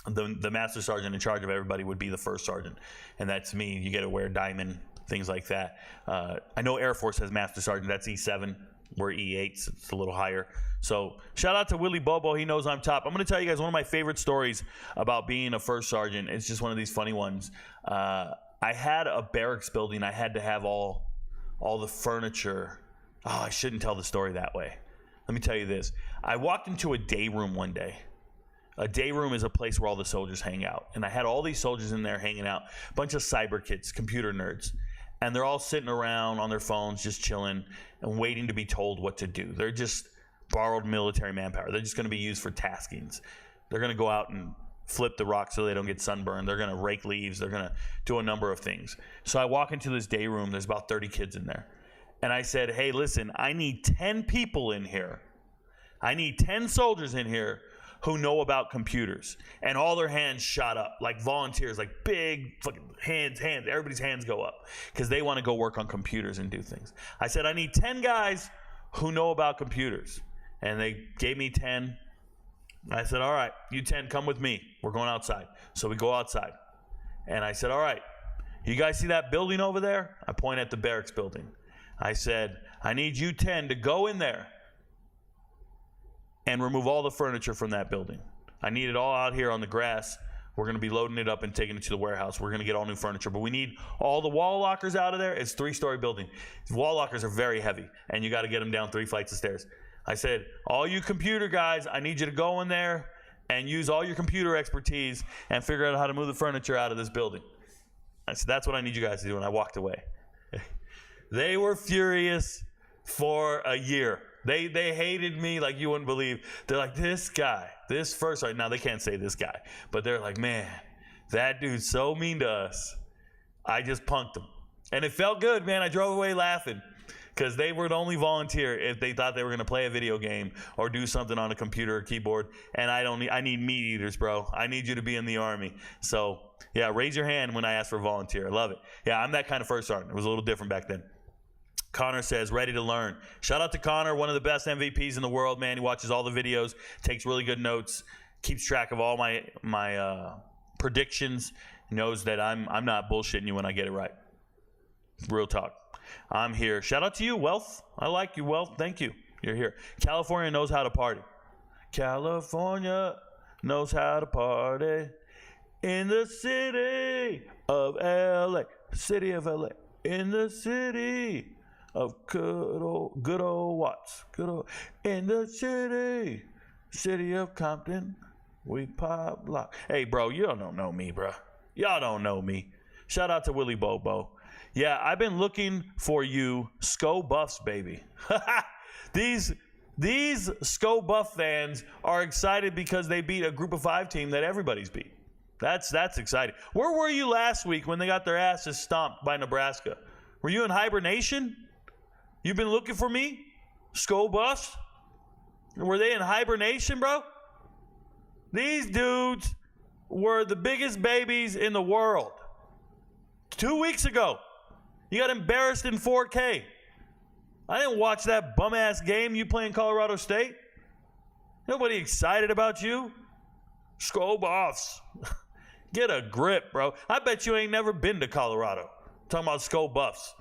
the master sergeant in charge of everybody would be the first sergeant, and that's me. You get to wear diamond, things like that. I know Air Force has master sergeant. That's E7. We're E8s. It's a little higher. So shout out to Willie Bobo. He knows I'm Top. I'm going to tell you guys one of my favorite stories about being a first sergeant. It's just one of these funny ones. I had a barracks building. I had to have all the furniture. Oh, I shouldn't tell the story that way. Let me tell you this. I walked into a day room one day. A day room is a place where all the soldiers hang out. And I had all these soldiers in there hanging out, a bunch of cyber kids, computer nerds. And they're all sitting around on their phones, just chilling and waiting to be told what to do. They're just borrowed military manpower. They're just going to be used for taskings. They're going to go out and flip the rock so they don't get sunburned. They're going to rake leaves. They're going to do a number of things. So I walk into this day room. There's about 30 kids in there. And I said, hey, listen, I need 10 people in here. I need 10 soldiers in here who know about computers. And all their hands shot up, like volunteers, like big fucking hands. Everybody's hands go up because they want to go work on computers and do things. I said, I need 10 guys who know about computers. And they gave me 10. I said, all right, you 10, come with me. We're going outside. So we go outside. And I said, all right, you guys see that building over there? I point at the barracks building. I said, I need you 10 to go in there and remove all the furniture from that building. I need it all out here on the grass. We're going to be loading it up and taking it to the warehouse. We're going to get all new furniture, but we need all the wall lockers out of there. It's a 3-story building. Wall lockers are very heavy, and you got to get them down 3 flights of stairs. I said, all you computer guys, I need you to go in there and use all your computer expertise and figure out how to move the furniture out of this building. I said, that's what I need you guys to do, and I walked away. They were furious for a year. They hated me like you wouldn't believe. They're like, this guy, this first sergeant. Now, they can't say this guy, but they're like, man, that dude's so mean to us. I just punked him. And it felt good, man. I drove away laughing because they would only volunteer if they thought they were going to play a video game or do something on a computer or keyboard. And I need meat eaters, bro. I need you to be in the Army. So, yeah, raise your hand when I ask for a volunteer. I love it. Yeah, I'm that kind of first sergeant. It was a little different back then. Connor says, ready to learn. Shout out to Connor, one of the best MVPs in the world, man. He watches all the videos, takes really good notes, keeps track of all my predictions, knows that I'm not bullshitting you when I get it right. Real talk. I'm here. Shout out to you, Wealth. I like you, Wealth. Thank you. You're here. California knows how to party. California knows how to party in the city of L.A. City of L.A. In the city of good old Watts. In the city of Compton, we pop lock. Hey, bro, you don't know me, bro. Y'all don't know me. Shout out to Willie Bobo. Yeah, I've been looking for you, SCO Buffs, baby. These SCO Buff fans are excited because they beat a Group of 5 team that everybody's beat. That's exciting. Where were you last week when they got their asses stomped by Nebraska? Were you in hibernation? You've been looking for me? SCO Buffs? Were they in hibernation, bro? These dudes were the biggest babies in the world. 2 weeks ago, you got embarrassed in 4K. I didn't watch that bum-ass game you playing Colorado State. Nobody excited about you. SCO Buffs. Get a grip, bro. I bet you ain't never been to Colorado. Talking about SCO Buffs.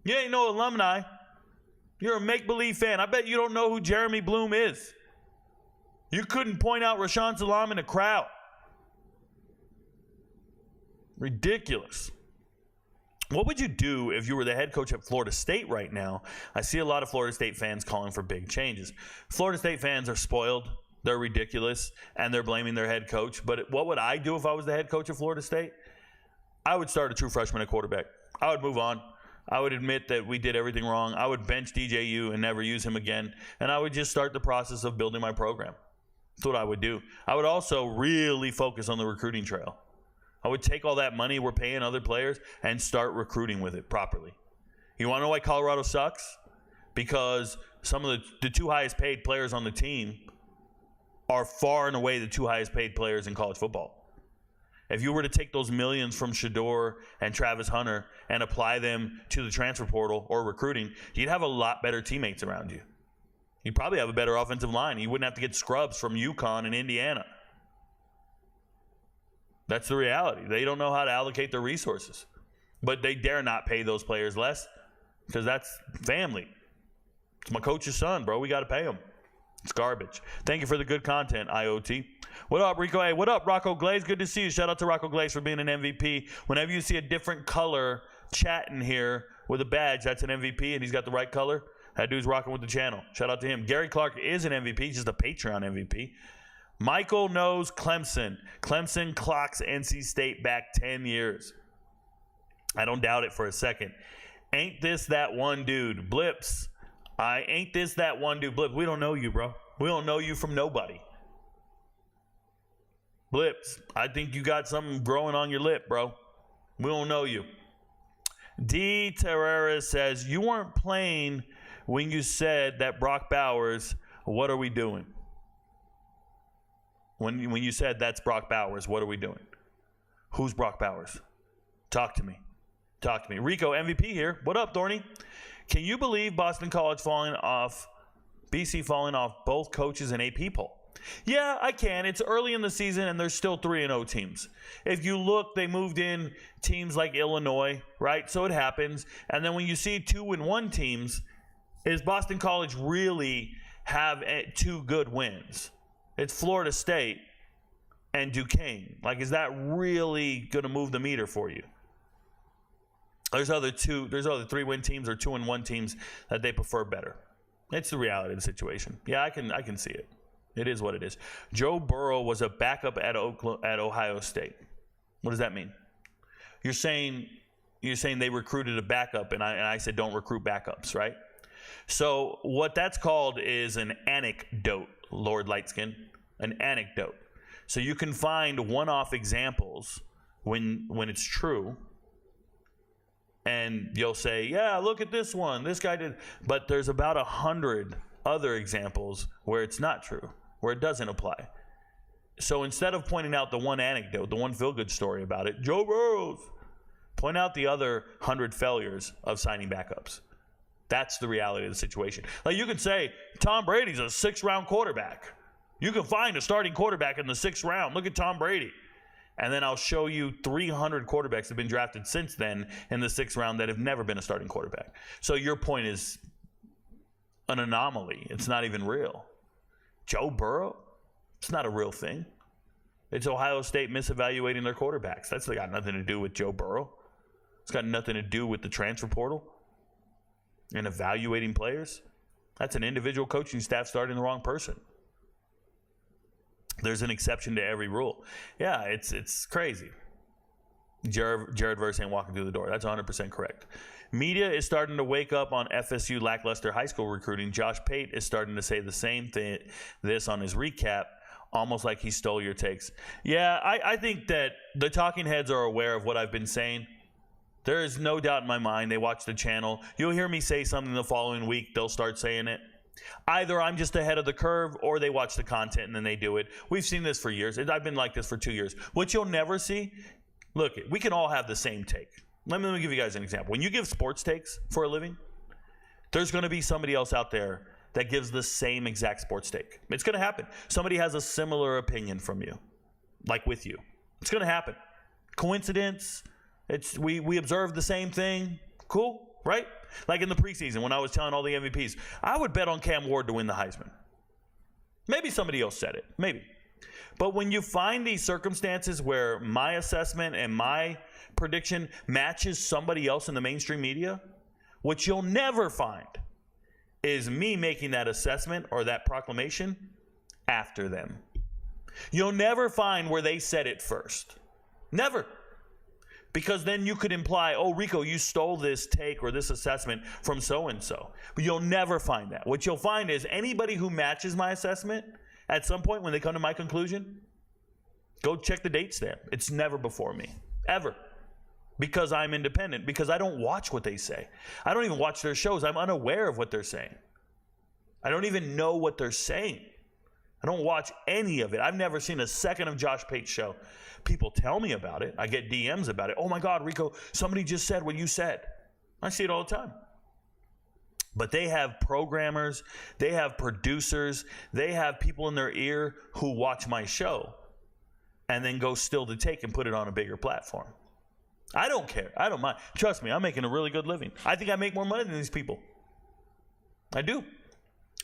You ain't no alumni. You're a make-believe fan. I bet you don't know who Jeremy Bloom is. You couldn't point out Rashawn Salam in a crowd. Ridiculous. What would you do if you were the head coach at Florida State right now? I see a lot of Florida State fans calling for big changes. Florida State fans are spoiled. They're ridiculous, and they're blaming their head coach. But what would I do if I was the head coach of Florida State? I would start a true freshman at quarterback. I would move on. I would admit that we did everything wrong. I would bench DJU and never use him again. And I would just start the process of building my program. That's what I would do. I would also really focus on the recruiting trail. I would take all that money we're paying other players and start recruiting with it properly. You want to know why Colorado sucks? Because some of the two highest paid players on the team are far and away the two highest paid players in college football. If you were to take those millions from Shador and Travis Hunter and apply them to the transfer portal or recruiting, you'd have a lot better teammates around you. You'd probably have a better offensive line. You wouldn't have to get scrubs from UConn and Indiana. That's the reality. They don't know how to allocate their resources. But they dare not pay those players less because that's family. It's my coach's son, bro. We got to pay him. It's garbage. Thank you for the good content, IoT. What up, Rico? Hey, what up, Rocco Glaze? Good to see you. Shout out to Rocco Glaze for being an MVP. Whenever you see a different color chatting here with a badge, that's an MVP, and he's got the right color. That dude's rocking with the channel. Shout out to him. Gary Clark is an MVP, just a Patreon MVP. Michael knows Clemson. Clemson clocks NC State back 10 years. I don't doubt it for a second. Ain't this that one dude? Blips. Ain't this that one dude? Blips. We don't know you, bro. We don't know you from nobody. Blips. I think you got something growing on your lip, bro. We don't know you. D. Terrera says, you weren't playing when you said that Brock Bowers, what are we doing? When you said that's Brock Bowers, what are we doing? Who's Brock Bowers? Talk to me. Talk to me. Rico, MVP here. What up, Thorny? Can you believe Boston College BC falling off both coaches and AP poll? Yeah, I can. It's early in the season, and there's still 3-0 teams. If you look, they moved in teams like Illinois, right? So it happens. And then when you see 2-1 teams, is Boston College really have two good wins? It's Florida State and Duquesne. Like, is that really going to move the meter for you? There's other 3-win teams or 2-1 teams that they prefer better. It's the reality of the situation. Yeah, I can see it. It is what it is. Joe Burrow was a backup at Ohio State. What does that mean? You're saying they recruited a backup, and I said don't recruit backups, right? So what that's called is an anecdote, Lord Lightskin, an anecdote. So you can find one-off examples when it's true, and you'll say, yeah, look at this one. This guy did. But there's about 100 other examples where it's not true, where it doesn't apply. So instead of pointing out the one anecdote, the one feel-good story about it, Joe Burrow, point out the other 100 failures of signing backups. That's the reality of the situation. Like, you can say, Tom Brady's a 6th-round quarterback. You can find a starting quarterback in the 6th round. Look at Tom Brady. And then I'll show you 300 quarterbacks that have been drafted since then in the 6th round that have never been a starting quarterback. So your point is an anomaly. It's not even real. Joe Burrow? It's not a real thing. It's Ohio State misevaluating their quarterbacks. That's got nothing to do with Joe Burrow. It's got nothing to do with the transfer portal and evaluating players. That's an individual coaching staff starting the wrong person. There's an exception to every rule. Yeah, it's crazy. Jared Verse ain't walking through the door. That's 100% correct. Media is starting to wake up on FSU lackluster high school recruiting. Josh Pate is starting to say the same thing, this on his recap, almost like he stole your takes. Yeah, I think that the talking heads are aware of what I've been saying. There is no doubt in my mind. They watch the channel. You'll hear me say something the following week. They'll start saying it. Either I'm just ahead of the curve or they watch the content and then they do it. We've seen this for years. I've been like this for 2 years. What you'll never see, look, we can all have the same take. Let me give you guys an example. When you give sports takes for a living, there's going to be somebody else out there that gives the same exact sports take. It's going to happen. Somebody has a similar opinion from you, like with you. It's going to happen. Coincidence? We observed the same thing. Cool, right? Like in the preseason when I was telling all the MVPs, I would bet on Cam Ward to win the Heisman. Maybe somebody else said it. Maybe. But when you find these circumstances where my assessment and my prediction matches somebody else in the mainstream media, what you'll never find is me making that assessment or that proclamation after them. You'll never find where they said it first. Never. Because then you could imply, oh, Rico, you stole this take or this assessment from so-and-so. But you'll never find that. What you'll find is anybody who matches my assessment at some point when they come to my conclusion, go check the date stamp. It's never before me, ever. Because I'm independent, because I don't watch what they say. I don't even watch their shows. I'm unaware of what they're saying. I don't even know what they're saying. I don't watch any of it. I've never seen a second of Josh Pate's show. People tell me about it. I get DMs about it. Oh my God, Rico, somebody just said what you said. I see it all the time. But they have programmers, they have producers, they have people in their ear who watch my show and then go steal the take and put it on a bigger platform. I don't care. I don't mind. Trust me, I'm making a really good living. I think I make more money than these people. I do.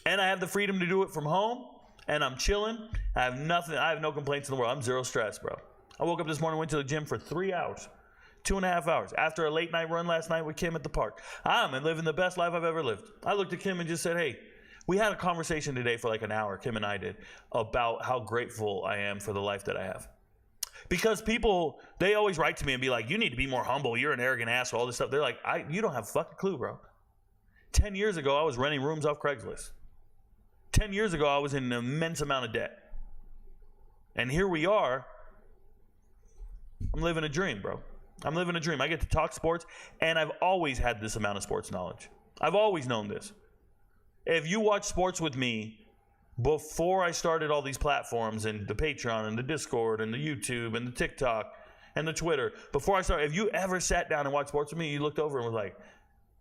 And I have the freedom to do it from home, and I'm chilling. I have nothing. I have no complaints in the world. I'm zero stress, bro. I woke up this morning, went to the gym for 3 hours, 2.5 hours, after a late night run last night with Kim at the park. I'm living the best life I've ever lived. I looked at Kim and just said, hey, we had a conversation today for like an hour, Kim and I did, about how grateful I am for the life that I have. Because people, they always write to me and be like, you need to be more humble. You're an arrogant asshole, all this stuff. They're like, you don't have a fucking clue, bro. 10 years ago, I was renting rooms off Craigslist. 10 years ago, I was in an immense amount of debt. And here we are. I'm living a dream, bro. I'm living a dream. I get to talk sports, and I've always had this amount of sports knowledge. I've always known this. If you watch sports with me before I started all these platforms and the Patreon and the Discord and the YouTube and the TikTok and the Twitter, before I started, if you ever sat down and watched sports with me, you looked over and was like,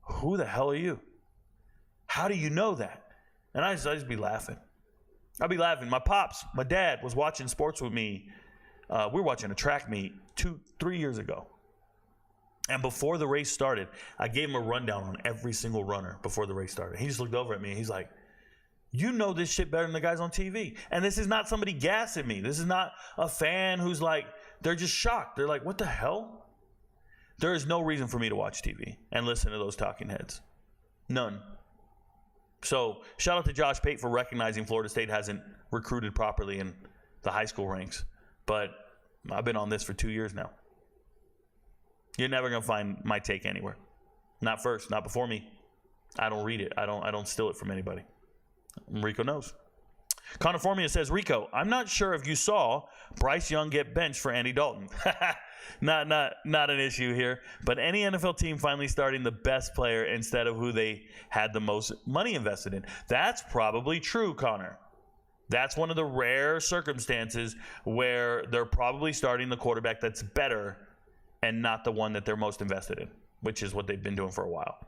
who the hell are you? How do you know that? And I'd just be laughing. I'd be laughing. My pops, my dad was watching sports with me. We were watching a track meet 3 years ago. And before the race started, I gave him a rundown on every single runner before the race started. He just looked over at me and he's like, you know this shit better than the guys on TV. And this is not somebody gassing me. This is not a fan who's like, they're just shocked. They're like, what the hell? There is no reason for me to watch TV and listen to those talking heads. None. So shout out to Josh Pate for recognizing Florida State hasn't recruited properly in the high school ranks. But I've been on this for 2 years now. You're never going to find my take anywhere. Not first, not before me. I don't read it. I don't steal it from anybody. RicoKnows. Connor Formia says, Rico, I'm not sure if you saw Bryce Young get benched for Andy Dalton. Not an issue here. But any NFL team finally starting the best player instead of who they had the most money invested in. That's probably true, Connor. That's one of the rare circumstances where they're probably starting the quarterback that's better and not the one that they're most invested in, which is what they've been doing for a while.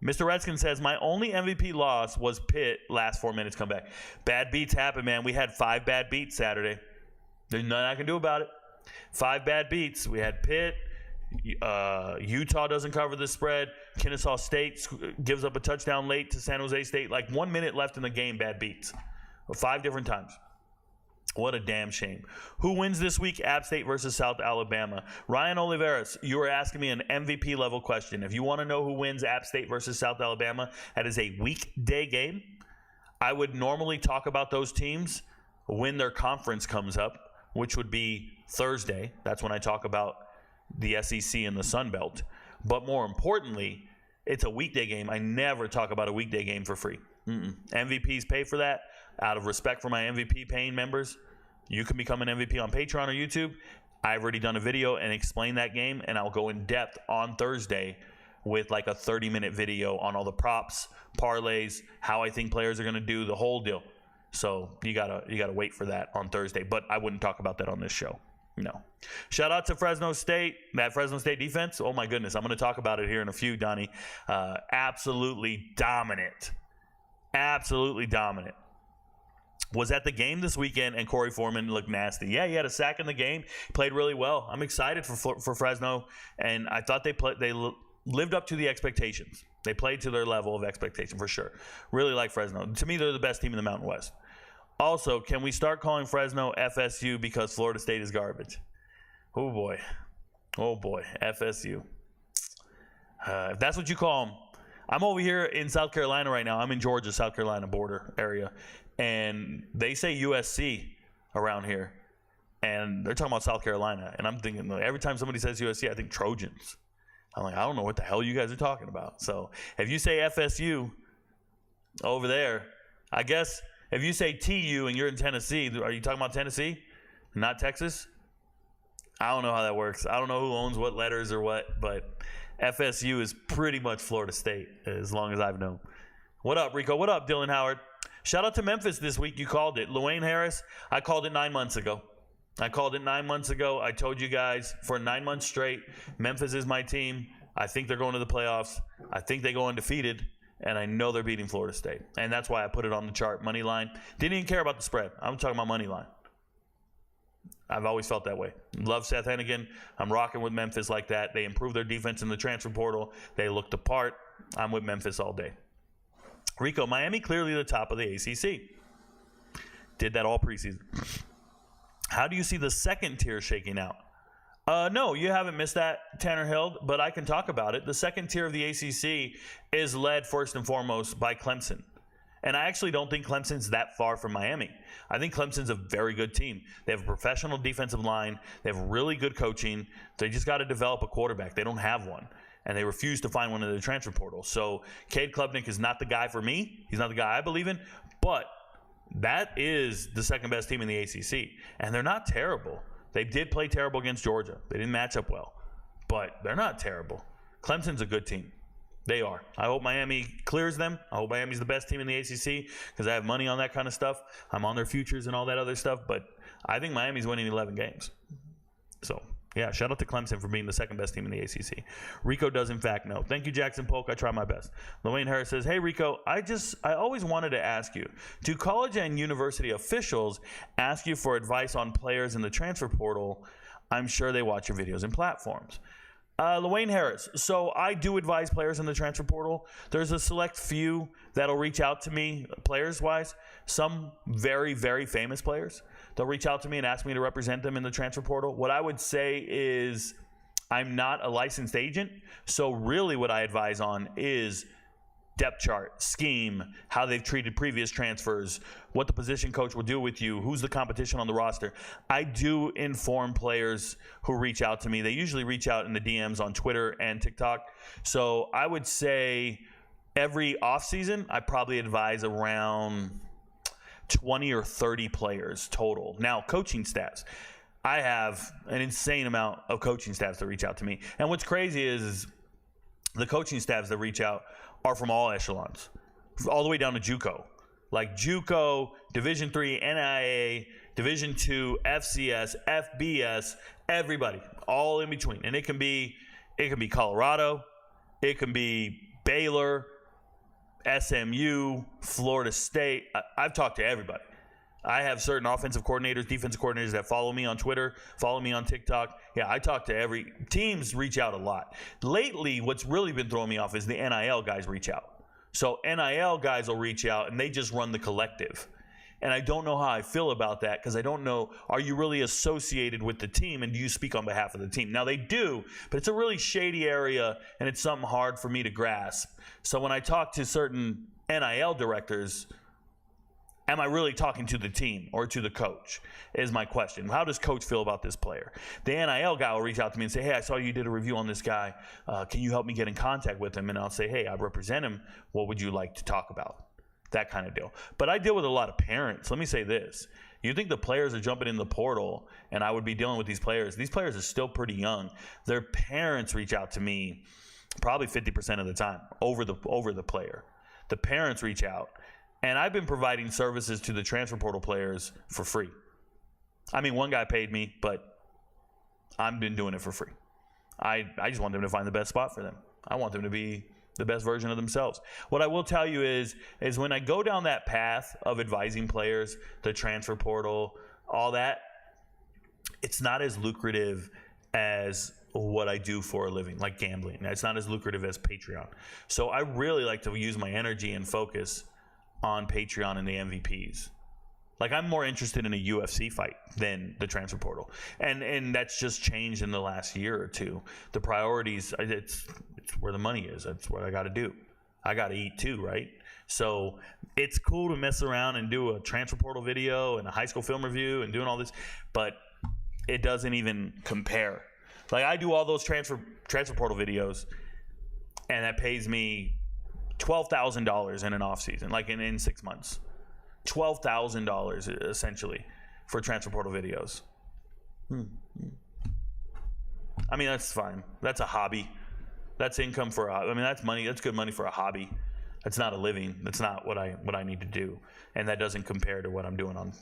Mr. Redskin says, my only MVP loss was Pitt last 4 minutes comeback. Bad beats happen, man. We had 5 bad beats Saturday. There's nothing I can do about it. 5 bad beats. We had Pitt. Utah doesn't cover the spread. Kennesaw State gives up a touchdown late to San Jose State. Like 1 minute left in the game, bad beats. 5 different times. What a damn shame. Who wins this week? App State versus South Alabama. Ryan Oliveras, you were asking me an MVP level question. If you want to know who wins App State versus South Alabama, that is a weekday game. I would normally talk about those teams when their conference comes up, which would be Thursday. That's when I talk about the SEC and the Sun Belt. But more importantly, it's a weekday game. I never talk about a weekday game for free. MVPs pay for that. Out of respect for my MVP paying members, you can become an MVP on Patreon or YouTube. I've already done a video and explained that game, and I'll go in depth on Thursday with like a 30-minute video on all the props, parlays, how I think players are going to do, the whole deal. So you gotta wait for that on Thursday. But I wouldn't talk about that on this show. No. Shout out to Fresno State. That Fresno State defense, oh my goodness. I'm going to talk about it here in a few, Donnie. Absolutely dominant. Absolutely dominant. Was at the game this weekend, and Corey Foreman looked nasty. Yeah, he had a sack in the game. Played really well. I'm excited for Fresno, and I thought they lived up to the expectations. They played to their level of expectation for sure. Really like Fresno. To me, they're the best team in the Mountain West. Also, can we start calling Fresno FSU because Florida State is garbage? Oh boy, FSU. If that's what you call them. I'm over here in South Carolina right now. I'm in Georgia, South Carolina border area. And they say USC around here. And they're talking about South Carolina. And I'm thinking, every time somebody says USC, I think Trojans. I'm like, I don't know what the hell you guys are talking about. So if you say FSU over there, I guess if you say TU and you're in Tennessee, are you talking about Tennessee, not Texas? I don't know how that works. I don't know who owns what letters or what, but FSU is pretty much Florida State as long as I've known. What up, Rico? What up, Dylan Howard? Shout out to Memphis this week. You called it. Luane Harris, I called it 9 months ago. I told you guys for 9 months straight, Memphis is my team. I think they're going to the playoffs. I think they go undefeated, and I know they're beating Florida State. And that's why I put it on the chart, money line. Didn't even care about the spread. I'm talking about money line. I've always felt that way. Love Seth Hennigan. I'm rocking with Memphis like that. They improved their defense in the transfer portal. They looked apart. I'm with Memphis all day. Rico, Miami clearly the top of the ACC. Did that all preseason. How do you see the second tier shaking out? No, you haven't missed that, Tanner Hild, but I can talk about it. The second tier of the ACC is led first and foremost by Clemson. And I actually don't think Clemson's that far from Miami. I think Clemson's a very good team. They have a professional defensive line. They have really good coaching. They just got to develop a quarterback. They don't have one. And they refuse to find one in the transfer portal. So Cade Klubnik is not the guy for me. He's not the guy I believe in. But that is the second best team in the ACC. And they're not terrible. They did play terrible against Georgia. They didn't match up well. But they're not terrible. Clemson's a good team. They are. I hope Miami clears them. I hope Miami's the best team in the ACC because I have money on that kind of stuff. I'm on their futures and all that other stuff. But I think Miami's winning 11 games. So, yeah, shout out to Clemson for being the second best team in the ACC. Rico does, in fact, know. Thank you, Jackson Polk. I try my best. Luane Harris says, hey, Rico, I always wanted to ask you, do college and university officials ask you for advice on players in the transfer portal? I'm sure they watch your videos and platforms. Luane Harris, so I do advise players in the transfer portal. There's a select few that'll reach out to me, players-wise. Some very, very famous players. They'll reach out to me and ask me to represent them in the transfer portal. What I would say is I'm not a licensed agent, so really what I advise on is depth chart, scheme, how they've treated previous transfers, what the position coach will do with you, who's the competition on the roster. I do inform players who reach out to me. They usually reach out in the DMs on Twitter and TikTok. So I would say every offseason, I probably advise around 20 or 30 players total. Now, coaching staffs. I have an insane amount of coaching staffs that reach out to me. And what's crazy is the coaching staffs that reach out are from all echelons, all the way down to JUCO. Like JUCO, Division III, NIA, Division II, FCS, FBS, everybody, all in between. And it can be Colorado, it can be Baylor, SMU, Florida State. I've talked to everybody. I have certain offensive coordinators, defensive coordinators that follow me on Twitter, follow me on TikTok. Yeah, I talk to every – teams reach out a lot. Lately, what's really been throwing me off is the NIL guys reach out. So NIL guys will reach out, and they just run the collective. And I don't know how I feel about that because I don't know, are you really associated with the team and do you speak on behalf of the team? Now, they do, but it's a really shady area, and it's something hard for me to grasp. So when I talk to certain NIL directors – am I really talking to the team or to the coach is my question. How does coach feel about this player? The NIL guy will reach out to me and say, hey, I saw you did a review on this guy. Can you help me get in contact with him? And I'll say, hey, I represent him. What would you like to talk about? That kind of deal. But I deal with a lot of parents. Let me say this. You think the players are jumping in the portal and I would be dealing with these players. These players are still pretty young. Their parents reach out to me probably 50% of the time over the player. The parents reach out. And I've been providing services to the transfer portal players for free. I mean, one guy paid me, but I've been doing it for free. I just want them to find the best spot for them. I want them to be the best version of themselves. What I will tell you is when I go down that path of advising players, the transfer portal, all that, it's not as lucrative as what I do for a living, like gambling. It's not as lucrative as Patreon. So I really like to use my energy and focus on Patreon and the MVPs. Like, I'm more interested in a UFC fight than the transfer portal. And that's just changed in the last year or two. The priorities, it's where the money is. That's what I got to do. I got to eat too, right? So it's cool to mess around and do a transfer portal video and a high school film review and doing all this, but it doesn't even compare. Like, I do all those transfer portal videos, and that pays me $12,000 in an off season, like in 6 months. $12,000 essentially for transfer portal videos. I mean, that's fine. That's a hobby. That's income that's money. That's good money for a hobby. That's not a living. That's not what I need to do. And that doesn't compare to what I'm doing on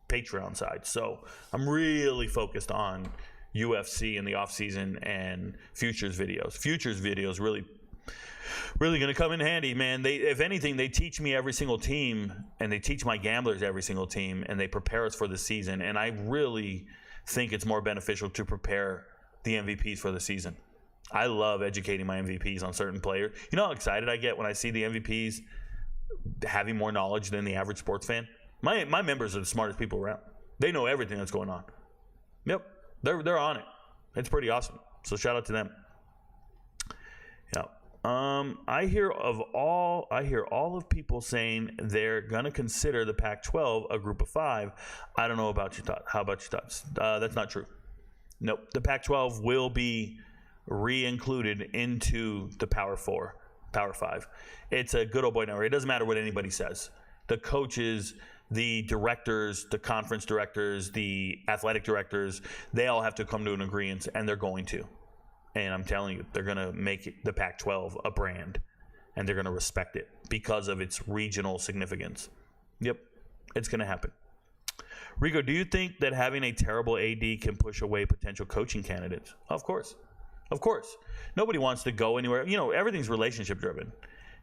Patreon side. So I'm really focused on UFC in the off season and futures videos. Futures videos really going to come in handy, man. If anything, they teach me every single team, and they teach my gamblers every single team, and they prepare us for the season. And I really think it's more beneficial to prepare the MVPs for the season. I love educating my MVPs on certain players. You know how excited I get when I see the MVPs having more knowledge than the average sports fan? My members are the smartest people around. They know everything that's going on. Yep, they're on it. It's pretty awesome. So shout out to them. Yeah. I hear all of people saying they're gonna consider the Pac-12 a group of 5. I don't know about your thoughts. How about your thoughts? That's not true. Nope. The Pac-12 will be re-included into the Power 4, Power 5. It's a good old boy network. It doesn't matter what anybody says. The coaches, the directors, the conference directors, the athletic directors, they all have to come to an agreement, and they're going to. And I'm telling you, they're going to make the Pac-12 a brand, and they're going to respect it because of its regional significance. Yep, it's going to happen. Rico, do you think that having a terrible AD can push away potential coaching candidates? Of course. Of course. Nobody wants to go anywhere. You know, everything's relationship driven.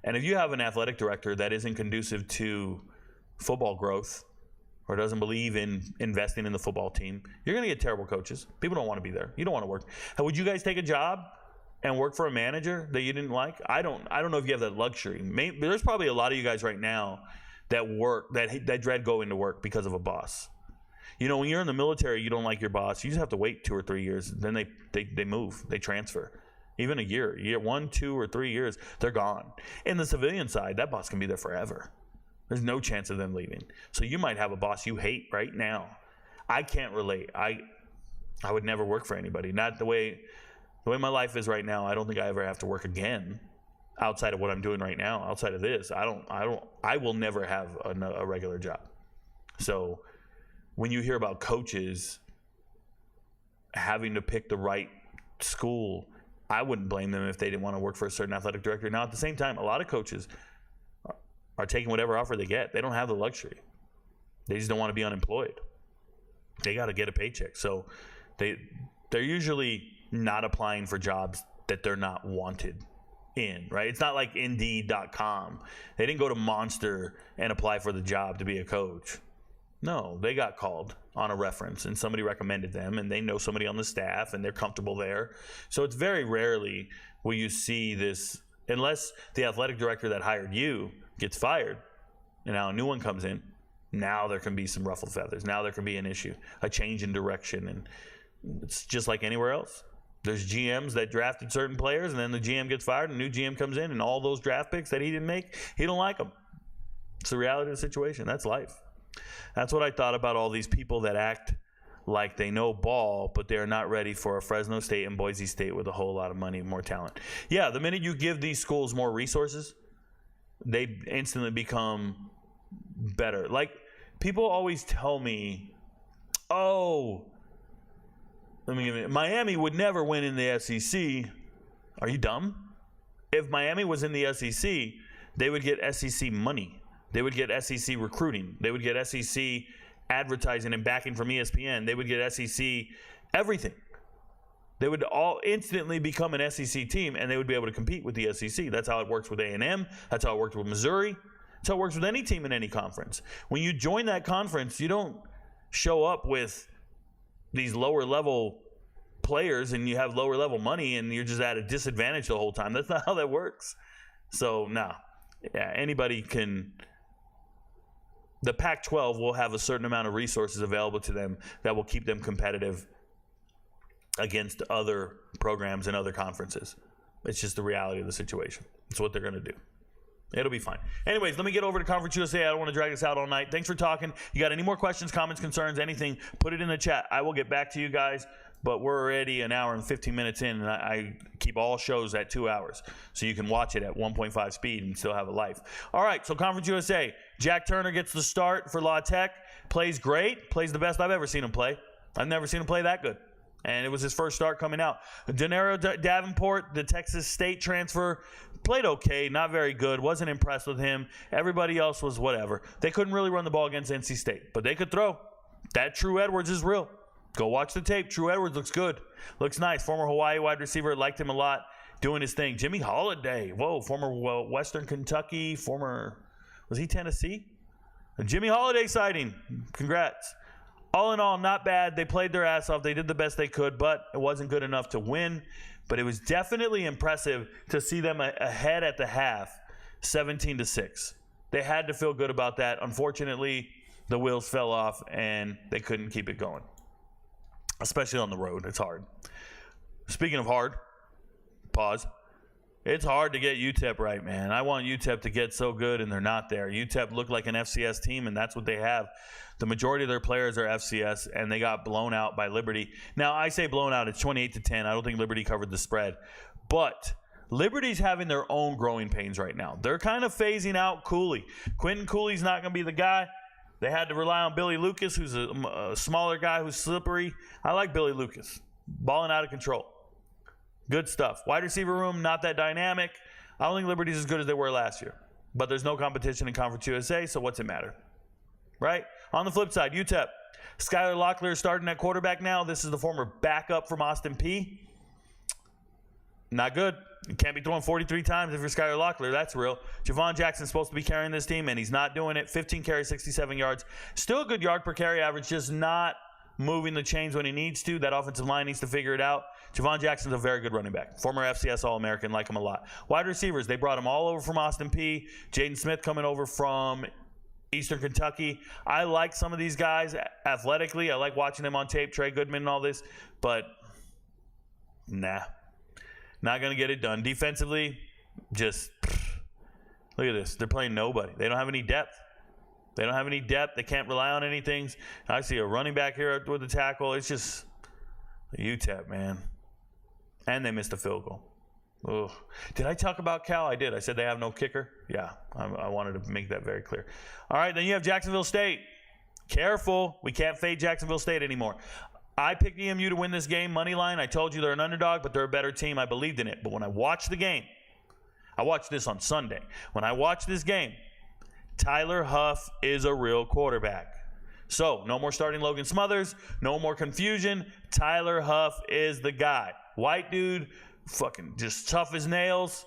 And if you have an athletic director that isn't conducive to football growth or doesn't believe in investing in the football team, you're going to get terrible coaches. People don't want to be there. You don't want to work. Would you guys take a job and work for a manager that you didn't like? I don't know if you have that luxury. There's probably a lot of you guys right now that dread going to work because of a boss. You know, when you're in the military, you don't like your boss. You just have to wait 2 or 3 years. Then they move. They transfer. Even a year, 1, 2, or 3 years, they're gone. In the civilian side, that boss can be there forever. There's no chance of them leaving. So you might have a boss you hate right now. I can't relate. I would never work for anybody. Not the way my life is right now. I don't think I ever have to work again outside of what I'm doing right now. Outside of this, I will never have a regular job. So when you hear about coaches having to pick the right school, I wouldn't blame them if they didn't want to work for a certain athletic director. Now, at the same time, a lot of coaches are taking whatever offer they get. They don't have the luxury. They just don't want to be unemployed. They got to get a paycheck. So they're usually not applying for jobs that they're not wanted in, right? It's not like Indeed.com. They didn't go to Monster and apply for the job to be a coach. No, they got called on a reference, and somebody recommended them, and they know somebody on the staff, and they're comfortable there. So it's very rarely will you see this, unless the athletic director that hired you gets fired, and now a new one comes in. Now there can be some ruffled feathers. Now there can be an issue, a change in direction, and it's just like anywhere else. There's GMs that drafted certain players, and then the GM gets fired, and a new GM comes in, and all those draft picks that he didn't make, he don't like them. It's the reality of the situation. That's life. That's what I thought about all these people that act like they know ball, but they're not ready for a Fresno State and Boise State with a whole lot of money and more talent. Yeah, the minute you give these schools more resources, they instantly become better. Like, people always tell me, Miami would never win in the SEC. Are you dumb? If Miami was in the SEC, they would get SEC money. They would get SEC recruiting. They would get SEC advertising and backing from ESPN. They would get SEC everything. They would all instantly become an SEC team, and they would be able to compete with the SEC. That's how it works with A&M. That's how it worked with Missouri. That's how it works with any team in any conference. When you join that conference, you don't show up with these lower-level players and you have lower-level money and you're just at a disadvantage the whole time. That's not how that works. So, anybody can – the Pac-12 will have a certain amount of resources available to them that will keep them competitive against other programs and other conferences. It's just the reality of the situation. It's what they're going to do. It'll be fine. Anyways, let me get over to Conference USA. I don't want to drag this out all night. Thanks for talking. You got any more questions, comments, concerns, anything, put it in the chat. I will get back to you guys, but we're already an hour and 15 minutes in, and I keep all shows at 2 hours, so you can watch it at 1.5 speed and still have a life. All right, so Conference USA. Jack Turner gets the start for La Tech. Plays great. Plays the best I've ever seen him play. I've never seen him play that good. And it was his first start coming out. Denaro Davenport, the Texas State transfer, played okay, not very good. Wasn't impressed with him. Everybody else was whatever. They couldn't really run the ball against NC State, but they could throw. That True Edwards is real. Go watch the tape. True Edwards looks good. Looks nice. Former Hawaii wide receiver. Liked him a lot. Doing his thing. Jimmy Holiday. Whoa, former Western Kentucky. Was he Tennessee? A Jimmy Holiday sighting. Congrats. All in all, not bad. They played their ass off. They did the best they could, but it wasn't good enough to win. But it was definitely impressive to see them ahead at the half, 17-6. They had to feel good about that. Unfortunately, the wheels fell off, and they couldn't keep it going, especially on the road. It's hard. Speaking of hard, pause. It's hard to get UTEP right, man. I want UTEP to get so good, and they're not there. UTEP looked like an FCS team, and that's what they have. The majority of their players are FCS, and they got blown out by Liberty. Now, I say blown out. It's 28-10. I don't think Liberty covered the spread. But Liberty's having their own growing pains right now. They're kind of phasing out Cooley. Quentin Cooley's not going to be the guy. They had to rely on Billy Lucas, who's a smaller guy who's slippery. I like Billy Lucas. Balling out of control. Good stuff. Wide receiver room, not that dynamic. I don't think Liberty's as good as they were last year. But there's no competition in Conference USA, so what's it matter? Right? On the flip side, UTEP. Skylar Locklear starting at quarterback now. This is the former backup from Austin Peay. Not good. You can't be throwing 43 times if you're Skylar Locklear. That's real. Javon Jackson's supposed to be carrying this team, and he's not doing it. 15 carries, 67 yards. Still a good yard per carry average, just not moving the chains when he needs to. That offensive line needs to figure it out. Javon Jackson's a very good running back. Former FCS All-American, like him a lot. Wide receivers, they brought him all over from Austin Peay. Jaden Smith coming over from Eastern Kentucky. I like some of these guys athletically. I like watching them on tape, Trey Goodman and all this, but nah. Not going to get it done. Defensively, just look at this. They're playing nobody. They don't have any depth. They don't have any depth. They can't rely on anything. I see a running back here with the tackle. It's just UTEP, man. And they missed a field goal. Ugh. Did I talk about Cal? I did. I said they have no kicker. Yeah, I wanted to make that very clear. All right, then you have Jacksonville State. Careful. We can't fade Jacksonville State anymore. I picked EMU to win this game, money line. I told you they're an underdog, but they're a better team. I believed in it. But when I watched the game, I watched this on Sunday. When I watched this game, Tyler Huff is a real quarterback. So, no more starting Logan Smothers. No more confusion. Tyler Huff is the guy. White dude, fucking just tough as nails,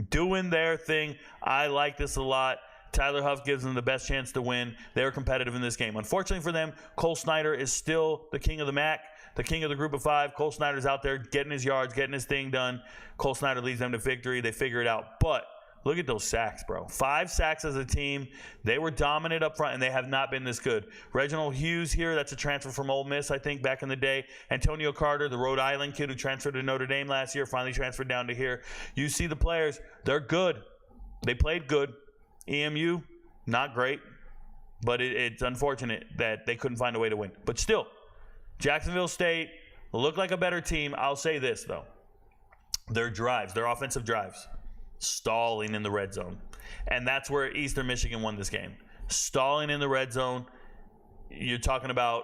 doing their thing. I like this a lot. Tyler Huff gives them the best chance to win. They're competitive in this game. Unfortunately for them, Cole Snyder is still the king of the MAC, the king of the group of five. Cole Snyder's out there getting his yards, getting his thing done. Cole Snyder leads them to victory. They figure it out. But look at those sacks, bro. 5 sacks as a team. They were dominant up front, and they have not been this good. Reginald Hughes here, that's a transfer from Ole Miss, I think, back in the day. Antonio Carter, the Rhode Island kid who transferred to Notre Dame last year, finally transferred down to here. You see the players. They're good. They played good. EMU, not great. But it's unfortunate that they couldn't find a way to win. But still, Jacksonville State looked like a better team. I'll say this, though. Their drives, their offensive drives, stalling in the red zone. And that's where Eastern Michigan won this game. Stalling in the red zone. You're talking about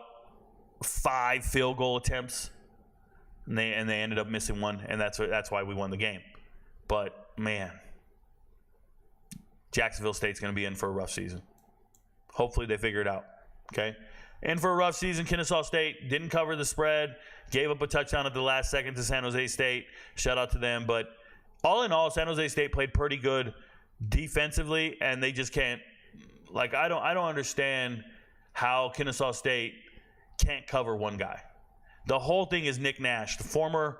5 field goal attempts. And they ended up missing one, and that's why we won the game. But, man, Jacksonville State's going to be in for a rough season. Hopefully they figure it out, okay? In for a rough season. Kennesaw State didn't cover the spread, gave up a touchdown at the last second to San Jose State. Shout out to them. But all in all, San Jose State played pretty good defensively, and they just can't. Like, I don't understand how Kennesaw State can't cover one guy. The whole thing is Nick Nash, the former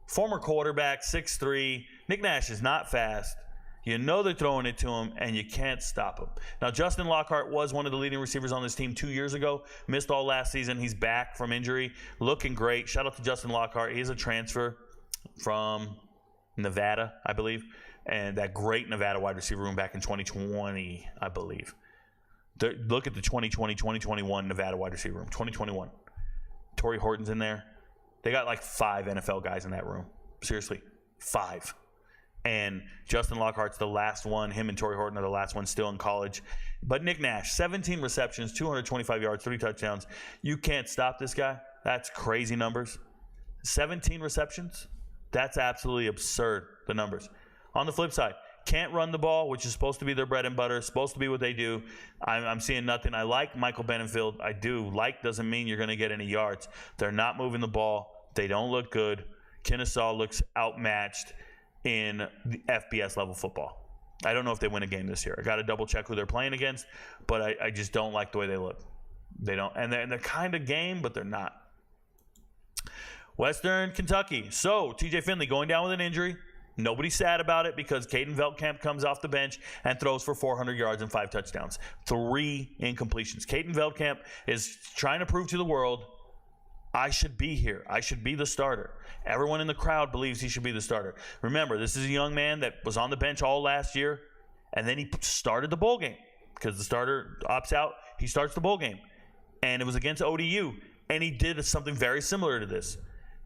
quarterback, 6'3". Nick Nash is not fast. You know they're throwing it to him, and you can't stop him. Now, Justin Lockhart was one of the leading receivers on this team 2 years ago. Missed all last season. He's back from injury. Looking great. Shout out to Justin Lockhart. He's a transfer from Nevada, I believe. and that great Nevada wide receiver room back in 2020, I believe. Look at the 2020, 2021 Nevada wide receiver room. 2021. Torrey Horton's in there. They got like 5 NFL guys in that room. Seriously, 5. And Justin Lockhart's the last one. Him and Torrey Horton are the last ones still in college. But Nick Nash, 17 receptions, 225 yards, 3 touchdowns. You can't stop this guy. That's crazy numbers. 17 receptions? That's absolutely absurd, the numbers. On the flip side, can't run the ball, which is supposed to be their bread and butter, supposed to be what they do. I'm seeing nothing. I like Michael Benenfield. I do. Like doesn't mean you're going to get any yards. They're not moving the ball. They don't look good. Kennesaw looks outmatched in the FBS level football. I don't know if they win a game this year. I got to double check who they're playing against, but I just don't like the way they look. They don't, and they're kind of game, but they're not. Western Kentucky. So TJ Finley going down with an injury. Nobody's sad about it because Caden Veldkamp comes off the bench and throws for 400 yards and 5 touchdowns. 3 incompletions. Caden Veldkamp is trying to prove to the world, I should be here. I should be the starter. Everyone in the crowd believes he should be the starter. Remember, this is a young man that was on the bench all last year, and then he started the bowl game because the starter opts out. He starts the bowl game, and it was against ODU, and he did something very similar to this.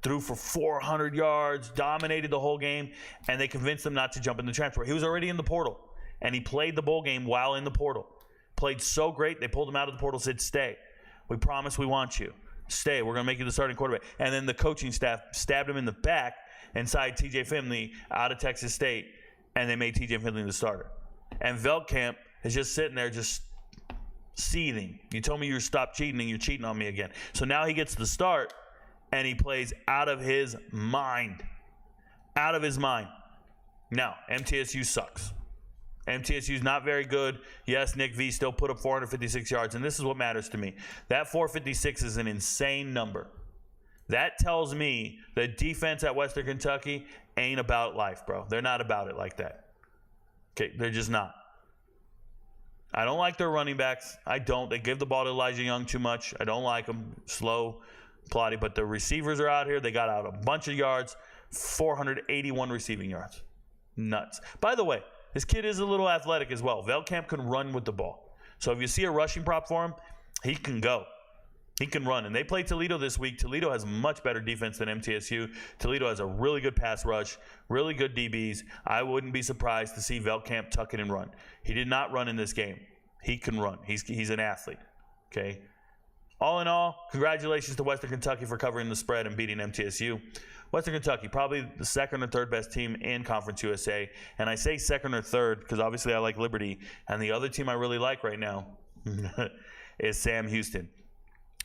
Threw for 400 yards, dominated the whole game, and they convinced him not to jump in the transfer. He was already in the portal, and he played the bowl game while in the portal. Played so great, they pulled him out of the portal, said, stay. We promise we want you. Stay. We're going to make you the starting quarterback. And then the coaching staff stabbed him in the back and signed TJ Finley out of Texas State, and they made TJ Finley the starter. And Veldkamp is just sitting there just seething. You told me you stopped cheating, and you're cheating on me again. So now he gets the start, and he plays out of his mind. Out of his mind. Now, MTSU sucks. MTSU's not very good. Yes, Nick V still put up 456 yards, and this is what matters to me. That 456 is an insane number. That tells me the defense at Western Kentucky ain't about life, bro. They're not about it like that. Okay, they're just not. I don't like their running backs. I don't. They give the ball to Elijah Young too much. I don't like them. Slow, plotty. But the receivers are out here. They got out a bunch of yards, 481 receiving yards. Nuts. By the way, this kid is a little athletic as well. Veldkamp can run with the ball. So if you see a rushing prop for him, he can go. He can run. And they play Toledo this week. Toledo has much better defense than MTSU. Toledo has a really good pass rush, really good DBs. I wouldn't be surprised to see Veldkamp tuck it and run. He did not run in this game. He can run. He's an athlete. Okay. All in all, congratulations to Western Kentucky for covering the spread and beating MTSU. Western Kentucky, probably the second or third best team in Conference USA. And I say second or third because obviously I like Liberty. And the other team I really like right now is Sam Houston.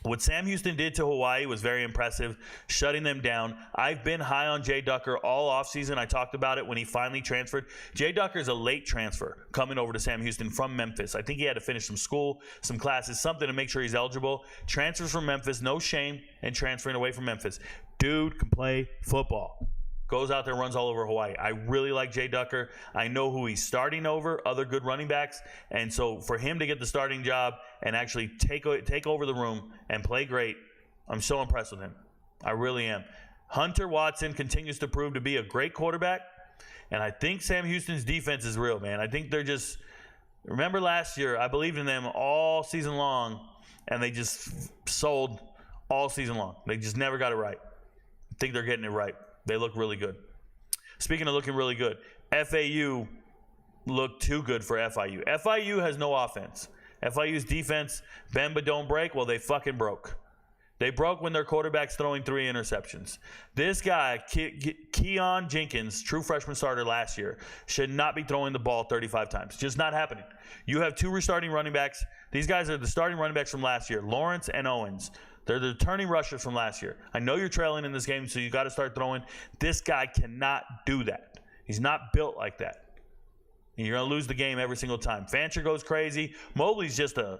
What Sam Houston did to Hawaii was very impressive, shutting them down. I've been high on Jay Ducker all offseason. I talked about it when he finally transferred. Jay Ducker is a late transfer coming over to Sam Houston from Memphis. I think he had to finish some school, some classes, something to make sure he's eligible. Transfers from Memphis, no shame in transferring away from Memphis. Dude can play football. Goes out there, runs all over Hawaii. I really like Jay Ducker. I know who he's starting over, other good running backs. And so for him to get the starting job and actually take over the room and play great, I'm so impressed with him. I really am. Hunter Watson continues to prove to be a great quarterback. And I think Sam Houston's defense is real, man. I think they're just – remember last year, I believed in them all season long, and they just sold all season long. They just never got it right. I think they're getting it right. They look really good. Speaking of looking really good, FAU looked too good for FIU. FIU has no offense. FIU's defense, bend but don't break, well, they fucking broke. They broke when their quarterback's throwing 3 interceptions. This guy, Keon Jenkins, true freshman starter last year, should not be throwing the ball 35 times. Just not happening. You have 2 restarting running backs. These guys are the starting running backs from last year, Lawrence and Owens. They're the returning rushers from last year. I know you're trailing in this game, so you got to start throwing. This guy cannot do that. He's not built like that. And you're going to lose the game every single time. Fancher goes crazy. Mobley's just a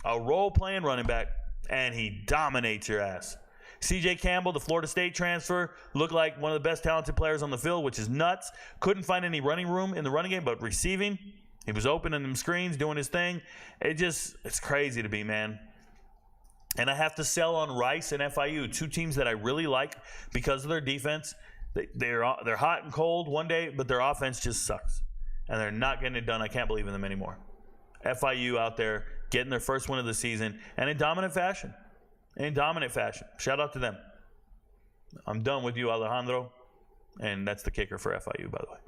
role-playing running back, and he dominates your ass. C.J. Campbell, the Florida State transfer, looked like one of the best talented players on the field, which is nuts. Couldn't find any running room in the running game, but receiving, he was opening them screens, doing his thing. It's crazy to be, man. And I have to sell on Rice and FIU, 2 teams that I really like because of their defense. They're hot and cold one day, but their offense just sucks. And they're not getting it done. I can't believe in them anymore. FIU out there getting their first win of the season, and in dominant fashion. Shout out to them. I'm done with you, Alejandro. And that's the kicker for FIU, by the way.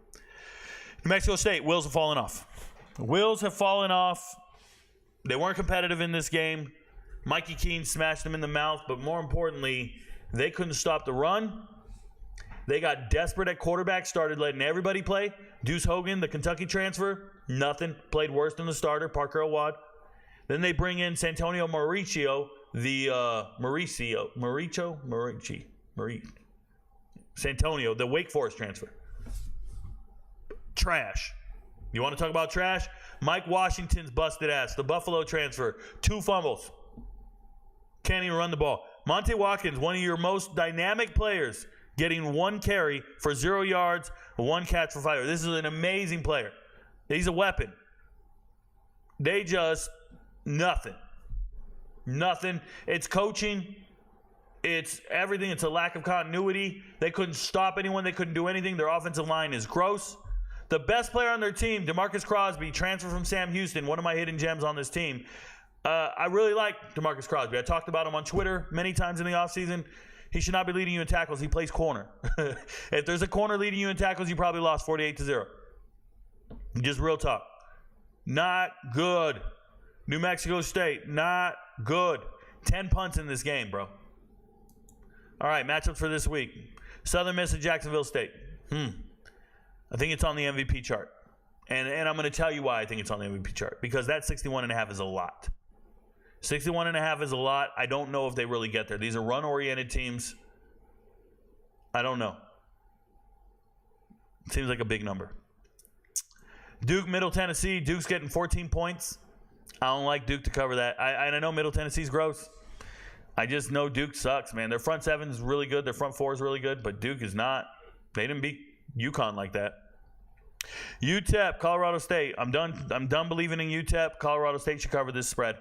New Mexico State, wheels have fallen off. They weren't competitive in this game. Mikey Keene smashed them in the mouth, but more importantly, they couldn't stop the run. They got desperate at quarterback, started letting everybody play. Deuce Hogan, the Kentucky transfer, nothing. Played worse than the starter, Parker Elwad. Then they bring in Santonio Mauricio, Santonio, the Wake Forest transfer. Trash. You want to talk about trash? Mike Washington's busted ass, the Buffalo transfer. 2 fumbles. Can't even run the ball. Monte Watkins, one of your most dynamic players, getting 1 carry for 0 yards, 1 catch for 5. This is an amazing player. He's a weapon. They just, nothing. It's coaching. It's everything. It's a lack of continuity. They couldn't stop anyone. They couldn't do anything. Their offensive line is gross. The best player on their team, DeMarcus Crosby, transferred from Sam Houston, one of my hidden gems on this team. I really like DeMarcus Crosby. I talked about him on Twitter many times in the offseason. He should not be leading you in tackles. He plays corner. If there's a corner leading you in tackles, you probably lost 48-0. Just real talk. Not good. New Mexico State, not good. 10 punts in this game, bro. All right, matchups for this week. Southern Miss and Jacksonville State. I think it's on the MVP chart. And I'm going to tell you why I think it's on the MVP chart. Because that 61.5 is a lot. 61.5 is a lot. I don't know if they really get there. These are run-oriented teams. I don't know. Seems like a big number. Duke, Middle Tennessee. Duke's getting 14 points. I don't like Duke to cover that. I know Middle Tennessee's gross. I just know Duke sucks, man. Their front 7 is really good. Their front 4 is really good. But Duke is not. They didn't beat UConn like that. UTEP, Colorado State. I'm done believing in UTEP. Colorado State should cover this spread.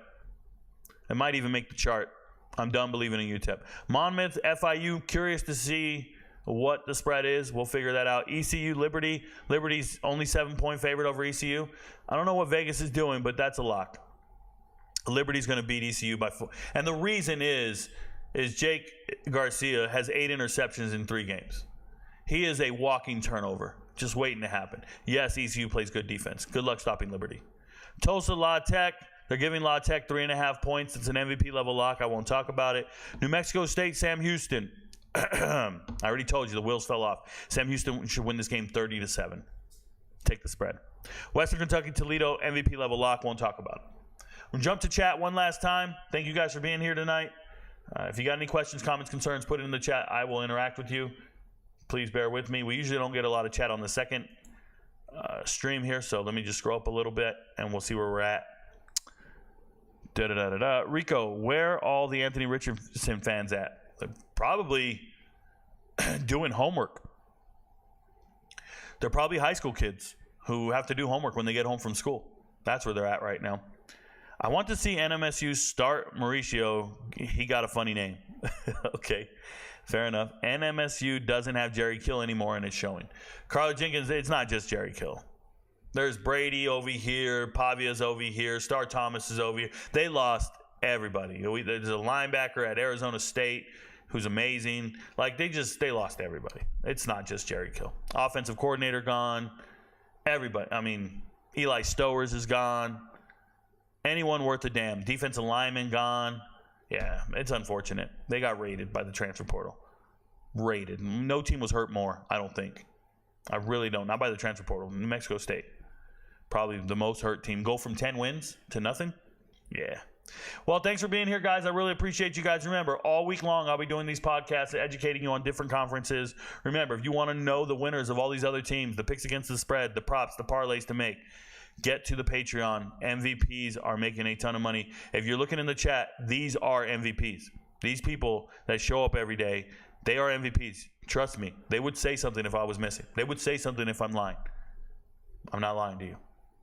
It might even make the chart. I'm done believing in UTEP. Monmouth, FIU, curious to see what the spread is. We'll figure that out. ECU, Liberty. Liberty's only 7-point favorite over ECU. I don't know what Vegas is doing, but that's a lock. Liberty's going to beat ECU by 4. And the reason is Jake Garcia has 8 interceptions in 3 games. He is a walking turnover, just waiting to happen. Yes, ECU plays good defense. Good luck stopping Liberty. Tulsa, La Tech. They're giving La Tech 3.5 points. It's an MVP level lock. I won't talk about it. New Mexico State, Sam Houston. I already told you the wheels fell off. Sam Houston should win this game 30-7. Take the spread. Western Kentucky, Toledo, MVP level lock. Won't talk about it. We'll jump to chat one last time. Thank you guys for being here tonight. If you got any questions, comments, concerns, put it in the chat. I will interact with you. Please bear with me. We usually don't get a lot of chat on the second stream here, so let me just scroll up a little bit and we'll see where we're at. Rico, where are all the Anthony Richardson fans at? They're probably doing homework. They're probably high school kids who have to do homework when they get home from school. That's where they're at right now. I want to see NMSU start Mauricio. He got a funny name. Okay, fair enough. NMSU doesn't have Jerry Kill anymore, and it's showing. Carla Jenkins, it's not just Jerry Kill. There's Brady over here, Pavia's over here, Star Thomas is over here. They lost everybody. There's a linebacker at Arizona State who's amazing. Like, they lost everybody. It's not just Jerry Kill. Offensive coordinator gone. Everybody. I mean, Eli Stowers is gone. Anyone worth a damn. Defensive lineman gone. Yeah, it's unfortunate. They got raided by the transfer portal. Raided. No team was hurt more, I don't think. I really don't. Not by the transfer portal. New Mexico State. Probably the most hurt team. Go from 10 wins to nothing? Yeah. Well, thanks for being here, guys. I really appreciate you guys. Remember, all week long, I'll be doing these podcasts, educating you on different conferences. Remember, if you want to know the winners of all these other teams, the picks against the spread, the props, the parlays to make, get to the Patreon. MVPs are making a ton of money. If you're looking in the chat, these are MVPs. These people that show up every day, they are MVPs. Trust me. They would say something if I was missing. They would say something if I'm lying. I'm not lying to you.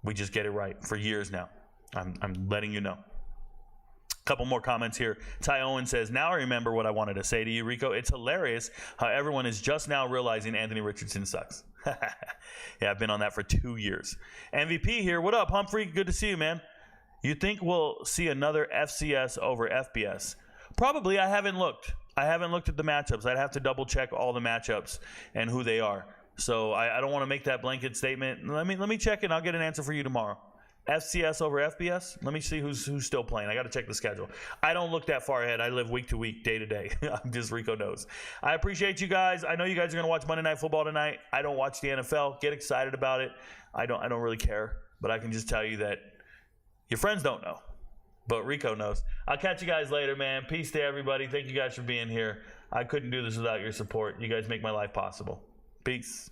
We just get it right for years now. I'm letting you know. Couple more comments here. Ty Owen says, now I remember what I wanted to say to you, Rico. It's hilarious how everyone is just now realizing Anthony Richardson sucks. Yeah, I've been on that for 2 years. MVP here. What up, Humphrey? Good to see you, man. You think we'll see another FCS over FBS? Probably. I haven't looked. I haven't looked at the matchups. I'd have to double check all the matchups and who they are. So I don't want to make that blanket statement. Let me check it. I'll get an answer for you tomorrow. FCS over FBS? Let me see who's still playing. I got to check the schedule. I don't look that far ahead. I live week to week, day to day. I'm just RicoKnows. I appreciate you guys. I know you guys are going to watch Monday Night Football tonight. I don't watch the NFL. Get excited about it. I don't really care. But I can just tell you that your friends don't know. But Rico knows. I'll catch you guys later, man. Peace to everybody. Thank you guys for being here. I couldn't do this without your support. You guys make my life possible. Peace.